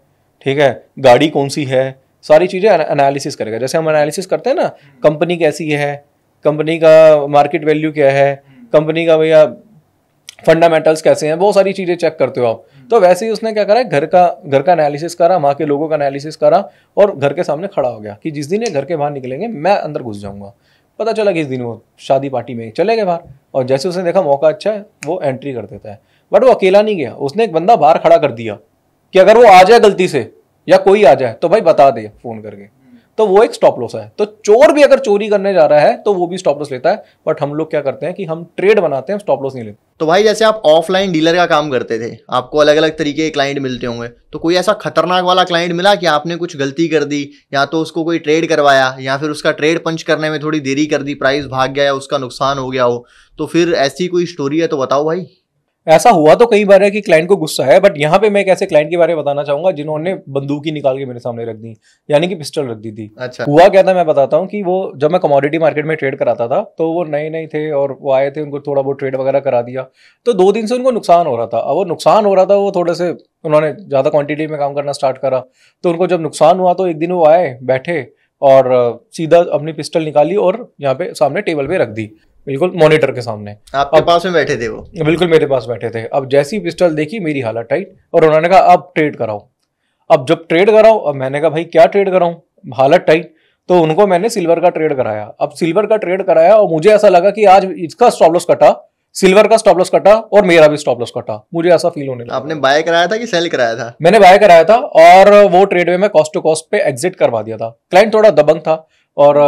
ठीक है, गाड़ी कौन सी है, सारी चीज़ें एनालिसिस करेगा। जैसे हम एनालिसिस करते हैं ना, कंपनी कैसी है, कंपनी का मार्केट वैल्यू क्या है, कंपनी का भैया फंडामेंटल्स कैसे हैं, बहुत सारी चीज़ें चेक करते हो आप। तो वैसे ही उसने क्या करा, घर का एनालिसिस करा, वहाँ के लोगों का एनालिसिस करा, और घर के सामने खड़ा हो गया कि जिस दिन ये घर के बाहर निकलेंगे मैं अंदर घुस जाऊंगा। पता चला कि इस दिन वो शादी पार्टी में चले गए बाहर, और जैसे उसने देखा मौका अच्छा है, वो एंट्री कर देता है। बट वो अकेला नहीं गया, उसने एक बंदा बाहर खड़ा कर दिया कि अगर वो आ जाए गलती से या कोई आ जाए तो भाई बता दे फोन करके। तो वो एक स्टॉप लॉस है। तो चोर भी अगर चोरी करने जा रहा है तो वो भी स्टॉप लॉस लेता है। बट हम लोग क्या करते हैं कि हम ट्रेड बनाते हैं, स्टॉप लॉस नहीं लेते। तो भाई जैसे आप ऑफलाइन डीलर का काम करते थे, आपको अलग अलग तरीके के क्लाइंट मिलते होंगे, तो कोई ऐसा खतरनाक वाला क्लाइंट मिला कि आपने कुछ गलती कर दी, या तो उसको कोई ट्रेड करवाया, या फिर उसका ट्रेड पंच करने में थोड़ी देरी कर दी, प्राइस भाग गया या उसका नुकसान हो गया हो, तो फिर ऐसी कोई स्टोरी है तो बताओ भाई। ऐसा हुआ तो कई बार है कि क्लाइंट को गुस्सा है, बट यहाँ पे मैं एक ऐसे क्लाइंट के बारे में बताना चाहूंगा जिन्होंने बंदूक ही निकाल के मेरे सामने रख दी, यानी कि पिस्टल रख दी थी। अच्छा। हुआ क्या था मैं बताता हूँ कि वो जब मैं कमोडिटी मार्केट में ट्रेड कराता था तो वो नए नए थे और वो आए थे, उनको थोड़ा बहुत ट्रेड वगैरह करा दिया। तो 2 दिन से उनको नुकसान हो रहा था। अब वो नुकसान हो रहा था, वो थोड़े से उन्होंने ज़्यादा क्वांटिटी में काम करना स्टार्ट करा। तो उनको जब नुकसान हुआ तो एक दिन वो आए, बैठे और सीधा अपनी पिस्टल निकाली और यहाँ पे सामने टेबल पे रख दी, बिल्कुल मॉनिटर के सामने। आपके पास में बैठे थे वो? बिल्कुल मेरे पास बैठे थे। अब जैसी पिस्टल देखी मेरी हालत टाइट, और उन्होंने कहा अब ट्रेड कराओ। अब जब ट्रेड कराओ, अब मैंने कहा भाई क्या ट्रेड कराऊं, हालत टाइट। तो उनको मैंने सिल्वर का ट्रेड कराया। अब सिल्वर का ट्रेड कराया और मुझे ऐसा लगा कि आज इसका स्टॉप लॉस कटा, सिल्वर का स्टॉप लॉस कटा और मेरा भी स्टॉप लॉस कटा, मुझे ऐसा फील होने लगा। आपने बाय कराया था कि सेल कराया था? मैंने बाय कराया था, और वो ट्रेड में मैं कॉस्ट टू कॉस्ट पे एग्जिट करवा दिया था। क्लाइंट थोड़ा दबंग था, और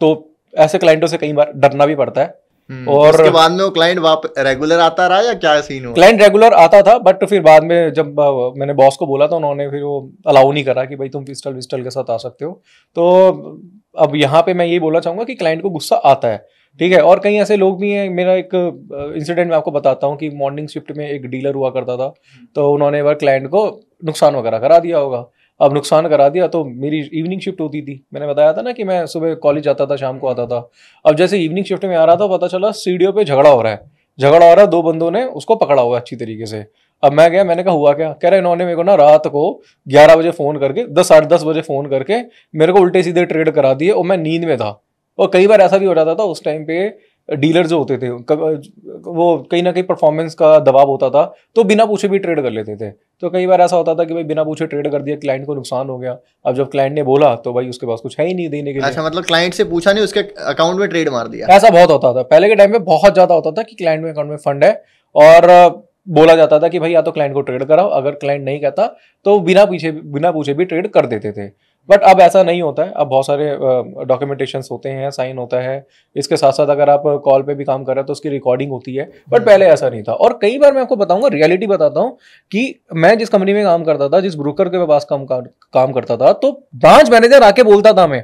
तो ऐसे क्लाइंटों से कई बार डरना भी पड़ता है। और उसके बाद में वो क्लाइंट रेगुलर आता रहा या क्या सीन हुआ? क्लाइंट रेगुलर आता था, बट फिर बाद में जब मैंने बॉस को बोला तो उन्होंने फिर वो अलाउ नहीं करा कि भाई तुम पिस्टल विस्टल के साथ आ सकते हो। तो अब यहाँ पे मैं ये बोलना चाहूंगा कि क्लाइंट को गुस्सा आता है, ठीक है। और कई ऐसे लोग भी हैं। मेरा एक इंसिडेंट मैं आपको बताता हूँ कि मॉर्निंग शिफ्ट में एक डीलर हुआ करता था, तो उन्होंने एक बार क्लाइंट को नुकसान वगैरह करा दिया होगा। अब नुकसान करा दिया तो मेरी इवनिंग शिफ्ट होती थी, मैंने बताया था ना कि मैं सुबह कॉलेज जाता था, शाम को आता था। अब जैसे इवनिंग शिफ्ट में आ रहा था, पता चला सीढ़ियों पे झगड़ा हो रहा है, 2 बंदों ने उसको पकड़ा हुआ है अच्छी तरीके से। अब मैं गया, मैंने कहा हुआ क्या, कह रहे इन्होंने मेरे को ना रात को 11 बजे फोन करके, 10 साढ़े 10 बजे फोन करके मेरे को उल्टे सीधे ट्रेड करा दिए, और मैं नींद में था। और कई बार ऐसा भी हो जाता था उस टाइम पे, डीलर जो होते थे वो कहीं ना कहीं परफॉर्मेंस का दबाव होता था, तो बिना पूछे भी ट्रेड कर लेते थे। तो कई बार ऐसा होता था कि भाई बिना पूछे ट्रेड कर दिया, क्लाइंट को नुकसान हो गया। अब जब क्लाइंट ने बोला तो भाई उसके पास कुछ है ही नहीं देने के लिए। अच्छा, मतलब क्लाइंट से पूछा नहीं, उसके अकाउंट में ट्रेड मार दिया? ऐसा बहुत होता था पहले के टाइम में, बहुत ज्यादा होता था कि क्लाइंट में अकाउंट में फंड है, और बोला जाता था कि भाई या तो क्लाइंट को ट्रेड कराओ, अगर क्लाइंट नहीं कहता तो बिना पूछे भी ट्रेड कर देते थे। बट अब ऐसा नहीं होता है। अब बहुत सारे डॉक्यूमेंटेशंस होते हैं, साइन होता है। इसके साथ साथ अगर आप कॉल पे भी काम कर रहे हैं तो उसकी रिकॉर्डिंग होती है, बट पहले ऐसा नहीं था। और कई बार मैं आपको बताऊंगा, रियलिटी बताता हूँ कि मैं जिस कंपनी में काम करता था, जिस ब्रोकर के पास काम करता था, तो ब्रांच मैनेजर आके बोलता था हमें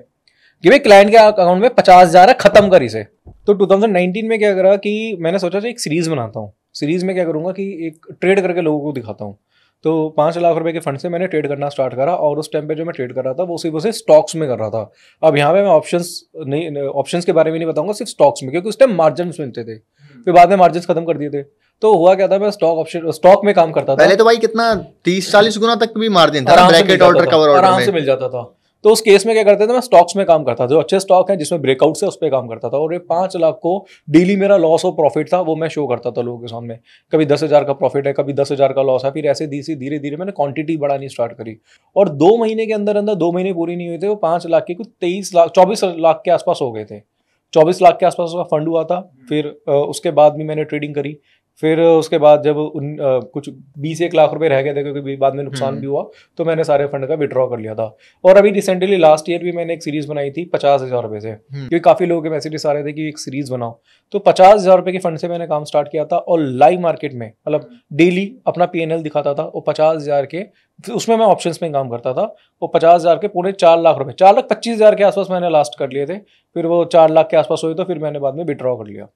कि भाई क्लाइंट के अकाउंट में 50,000 है, खत्म कर इसे। तो 2019 में क्या करा कि मैंने सोचा था एक सीरीज बनाता हूँ। सीरीज में क्या करूंगा कि एक ट्रेड करके लोगों को दिखाता हूँ। तो 5 लाख रुपए के फंड से मैंने ट्रेड करना स्टार्ट करा, और उस टाइम पे जो मैं ट्रेड कर रहा था वो सिर्फ उसे स्टॉक्स में कर रहा था। अब यहाँ पे मैं ऑप्शंस के बारे में नहीं बताऊंगा, सिर्फ स्टॉक्स में, क्योंकि उस टाइम मार्जिन मिलते थे, फिर बाद में मार्जिन खत्म कर दिए थे। तो हुआ क्या था, मैं स्टॉक में काम करता था। पहले तो भाई कितना 30-40 गुना तक भी मार्जिन था, ब्रैकेट ऑर्डर, कवर ऑर्डर आराम से मिल जाता था। तो उस केस में क्या करते थे, मैं स्टॉक्स में काम करता था, जो अच्छे स्टॉक है जिसमें ब्रेकआउट है उस पर काम करता था। और ये 5 लाख को डेली मेरा लॉस और प्रॉफिट था, वो मैं शो करता था लोगों के सामने। कभी 10,000 का प्रॉफिट है, कभी 10,000 का लॉस है। फिर ऐसे धीरे धीरे मैंने क्वांटिटी बढ़ानी स्टार्ट करी, और 2 महीने के अंदर 2 महीने पूरी नहीं हुए थे, वो 5 लाख के कुछ 24 लाख के आसपास हो गए थे। 24 लाख के आसपास उसका फंड हुआ था। फिर उसके बाद भी मैंने ट्रेडिंग करी। फिर उसके बाद जब कुछ 20-1 लाख रुपए रह गए थे, क्योंकि बाद में नुकसान भी हुआ, तो मैंने सारे फंड का विड्रॉ कर लिया था। और अभी रिसेंटली लास्ट ईयर भी मैंने एक सीरीज बनाई थी 50,000 रुपए से, क्योंकि काफी लोगों के मैसेजेस आ रहे थे कि एक सीरीज बनाओ। तो 50,000 रुपए के फंड से मैंने काम स्टार्ट किया था, और लाइव मार्केट में मतलब डेली अपना PNL दिखाता था। वो 50,000 के, उसमें मैं ऑप्शंस में काम करता था। वो 50,000 के पूरे 4 लाख रुपए, 4,25,000 के आसपास मैंने लास्ट कर लिए थे। फिर वो 4 लाख के आसपास हुए, तो फिर मैंने बाद में विड्रॉ कर लिया।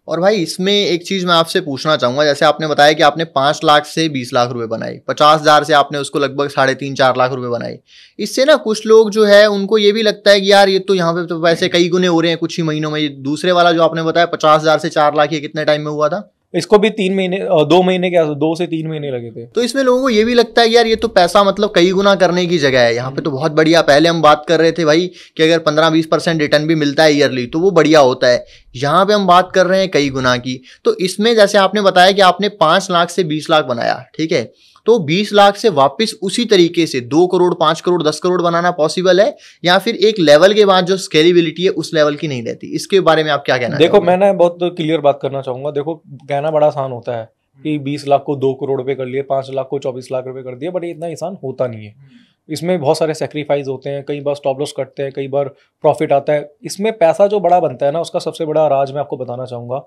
और भाई इसमें एक चीज मैं आपसे पूछना चाहूंगा, जैसे आपने बताया कि आपने 5 लाख से 20 लाख रुपए बनाए, 50,000 से आपने उसको लगभग 3.5-4 लाख रुपए बनाए। इससे ना कुछ लोग जो है उनको ये भी लगता है कि यार ये तो यहाँ पे तो पैसे कई गुने हो रहे हैं कुछ ही महीनों में। ये दूसरे वाला जो आपने बताया 50,000 से 4 लाख, ये कितने टाइम में हुआ था? इसको भी 3 महीने 2 महीने के 2 से 3 महीने लगे थे। तो इसमें लोगों को ये भी लगता है यार ये तो पैसा मतलब कई गुना करने की जगह है, यहाँ पे तो बहुत बढ़िया। पहले हम बात कर रहे थे भाई कि अगर 15-20% रिटर्न भी मिलता है ईयरली तो वो बढ़िया होता है, यहाँ पे हम बात कर रहे हैं कई गुना की। तो इसमें जैसे आपने बताया कि आपने 5 लाख से 20 लाख बनाया, ठीक है, तो 20 लाख से वापस उसी तरीके से 2 करोड़ 5 करोड़ 10 करोड़ बनाना पॉसिबल है, या फिर एक लेवल के बाद जो स्केलेबिलिटी है उस लेवल की नहीं रहती? इसके बारे में आप क्या कहना? देखो मैं ना बहुत क्लियर बात करना चाहूंगा। देखो कहना बड़ा आसान होता है कि 20 लाख को 2 करोड़ रुपए कर लिए, 5 लाख को 24 लाख रुपए कर दिए, बट ये इतना आसान होता नहीं है। इसमें बहुत सारे सेक्रीफाइस होते हैं, कई बार स्टॉप लॉस कटते हैं, कई बार प्रॉफिट आता है। इसमें पैसा जो बड़ा बनता है ना, उसका सबसे बड़ा राज मैं आपको बताना चाहूंगा।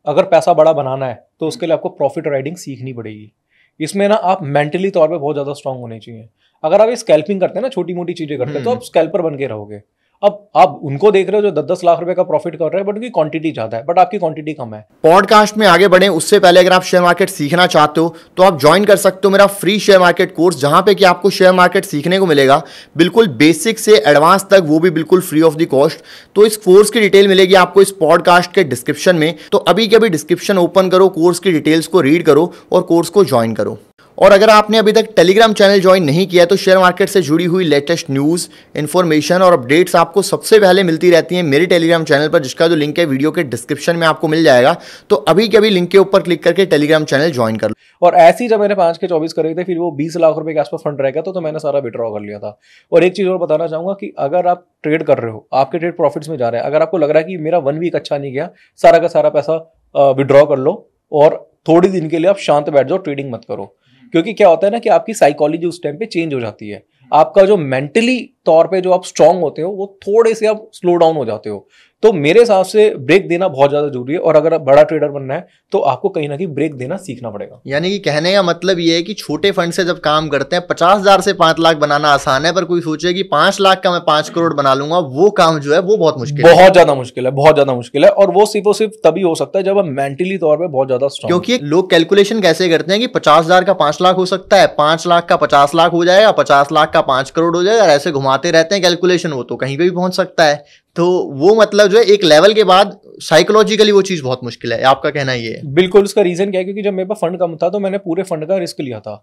अगर पैसा बड़ा बनाना है तो उसके लिए आपको प्रॉफिट राइडिंग सीखनी पड़ेगी। इसमें ना आप मेंटली तौर पे बहुत ज्यादा स्ट्रांग होने चाहिए। अगर आप स्कैल्पिंग करते हैं ना, छोटी मोटी चीजें करते हैं, तो आप स्कैल्पर बन के रहोगे। अब आप उनको देख रहे हो जो 10-10 लाख रुपए का प्रॉफिट कर रहे हैं, बट उनकी क्वांटिटी ज्यादा है, बट आपकी क्वांटिटी कम है। पॉडकास्ट में आगे बढ़े उससे पहले अगर आप शेयर मार्केट सीखना चाहते हो तो आप ज्वाइन कर सकते हो मेरा फ्री शेयर मार्केट कोर्स, जहां पे कि आपको शेयर मार्केट सीखने को मिलेगा बिल्कुल बेसिक से एडवांस तक, वो भी बिल्कुल फ्री ऑफ द कॉस्ट। तो इस कोर्स की डिटेल मिलेगी आपको इस पॉडकास्ट के डिस्क्रिप्शन में। तो अभी के अभी डिस्क्रिप्शन ओपन करो, कोर्स की डिटेल्स को रीड करो और कोर्स को ज्वाइन करो। और अगर आपने अभी तक टेलीग्राम चैनल ज्वाइन नहीं किया है तो शेयर मार्केट से जुड़ी हुई लेटेस्ट न्यूज़, इन्फॉर्मेशन और अपडेट्स आपको सबसे पहले मिलती रहती हैं मेरे टेलीग्राम चैनल पर, जिसका जो लिंक है वीडियो के डिस्क्रिप्शन में आपको मिल जाएगा। तो अभी के अभी लिंक के ऊपर क्लिक करके टेलीग्राम चैनल ज्वाइन कर लो। और ऐसे ही जब मैंने 5 के 24 करे थे, फिर वो 20 लाख रुपए के आसपास फंड रहेगा तो मैंने सारा विड्रॉ कर लिया था। और एक चीज और बताना चाहूंगा कि अगर आप ट्रेड कर रहे हो, आपके ट्रेड प्रॉफिट्स में जा रहे हैं, अगर आपको लग रहा है कि मेरा 1 वीक अच्छा नहीं गया, सारा का सारा पैसा विड्रॉ कर लो और थोड़ी दिन के लिए आप शांत बैठ जाओ, ट्रेडिंग मत करो। क्योंकि क्या होता है ना कि आपकी साइकोलॉजी उस टाइम पे चेंज हो जाती है। आपका जो मेंटली तौर पे जो आप स्ट्रांग होते हो, वो थोड़े से आप स्लो डाउन हो जाते हो। तो मेरे हिसाब से ब्रेक देना बहुत ज्यादा जरूरी है। और अगर आप बड़ा ट्रेडर बनना है तो आपको कहीं ना कहीं ब्रेक देना सीखना पड़ेगा। यानी कि कहने का मतलब ये है कि छोटे फंड से जब काम करते हैं, 50,000 से 5 लाख बनाना आसान है, पर कोई सोचे कि 5 लाख का मैं 5 करोड़ बना लूंगा, वो काम जो है वो बहुत मुश्किल है। बहुत ज्यादा मुश्किल है, बहुत ज्यादा मुश्किल है। और वो सिर्फ तभी हो सकता है जब हम मेंटली तौर पर बहुत ज्यादा स्ट्रांग। क्योंकि लोग कैलकुलेशन कैसे करते हैं कि 50,000 का 5 लाख हो सकता है, 5 लाख का 50 लाख हो जाएगा, 50 लाख का 5 करोड़ हो जाएगा, ऐसे घुमाते रहते हैं कैलकुलेशन। वो तो कहीं पे भी पहुंच सकता है। तो वो मतलब जो है एक लेवल के बाद साइकोलॉजिकली वो चीज बहुत मुश्किल है। आपका कहना ये है? बिल्कुल। उसका रीजन क्या है? क्योंकि जब मेरे पास फंड कम था तो मैंने पूरे फंड का रिस्क लिया था।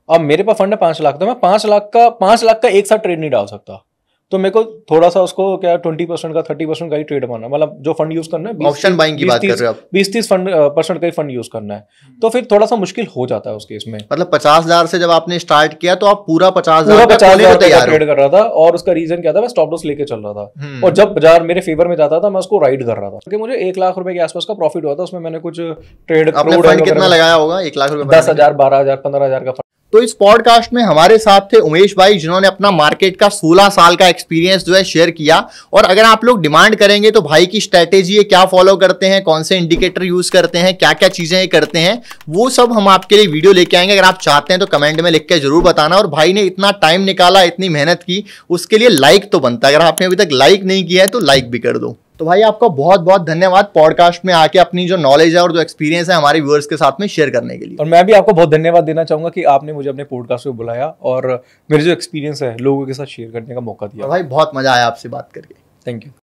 अब मेरे पास फंड है 5 लाख, तो मैं 5 लाख का एक साथ ट्रेड नहीं डाल सकता। तो मेरे को थोड़ा सा उसको क्या 20% का 30% का ही ट्रेड मारना, मतलब जो फंड यूज करना है, ऑप्शन बाइंग की बात कर रहे हो आप, 20-30% का ही फंड यूज करना है। तो फिर थोड़ा सा मुश्किल हो जाता है उस केस में। मतलब 50,000 से जब आपने स्टार्ट किया तो आप पूरा 50,000 ट्रेड कर रहा था। और उसका रीजन क्या था? मैं स्टॉप लॉस लेके चल रहा था और जब बाजार मेरे फेवर में जाता था मैं उसको राइड कर रहा था। क्योंकि मुझे 1 लाख रुपए के आसपास का प्रॉफिट हुआ था। उसमें मैंने कुछ ट्रेड, कितना लगाया होगा? 1 लाख रुपए, 10,000, 12,000, 15,000 का। तो इस पॉडकास्ट में हमारे साथ थे उमेश भाई, जिन्होंने अपना मार्केट का 16 साल का एक्सपीरियंस जो है शेयर किया। और अगर आप लोग डिमांड करेंगे तो भाई की स्ट्रेटेजी है, क्या फॉलो करते हैं, कौन से इंडिकेटर यूज करते हैं, क्या क्या चीजें करते हैं, वो सब हम आपके लिए वीडियो लेके आएंगे। अगर आप चाहते हैं तो कमेंट में लिख के जरूर बताना। और भाई ने इतना टाइम निकाला, इतनी मेहनत की, उसके लिए लाइक तो बनता है। अगर आपने अभी तक लाइक नहीं किया है तो लाइक भी कर दो। तो भाई आपका बहुत बहुत धन्यवाद पॉडकास्ट में आके अपनी जो नॉलेज है और जो एक्सपीरियंस है हमारे व्यूअर्स के साथ में शेयर करने के लिए। और मैं भी आपको बहुत धन्यवाद देना चाहूंगा कि आपने मुझे अपने पॉडकास्ट में बुलाया और मेरे जो एक्सपीरियंस है लोगों के साथ शेयर करने का मौका दिया। भाई बहुत मजा आया आपसे बात करके। Thank you.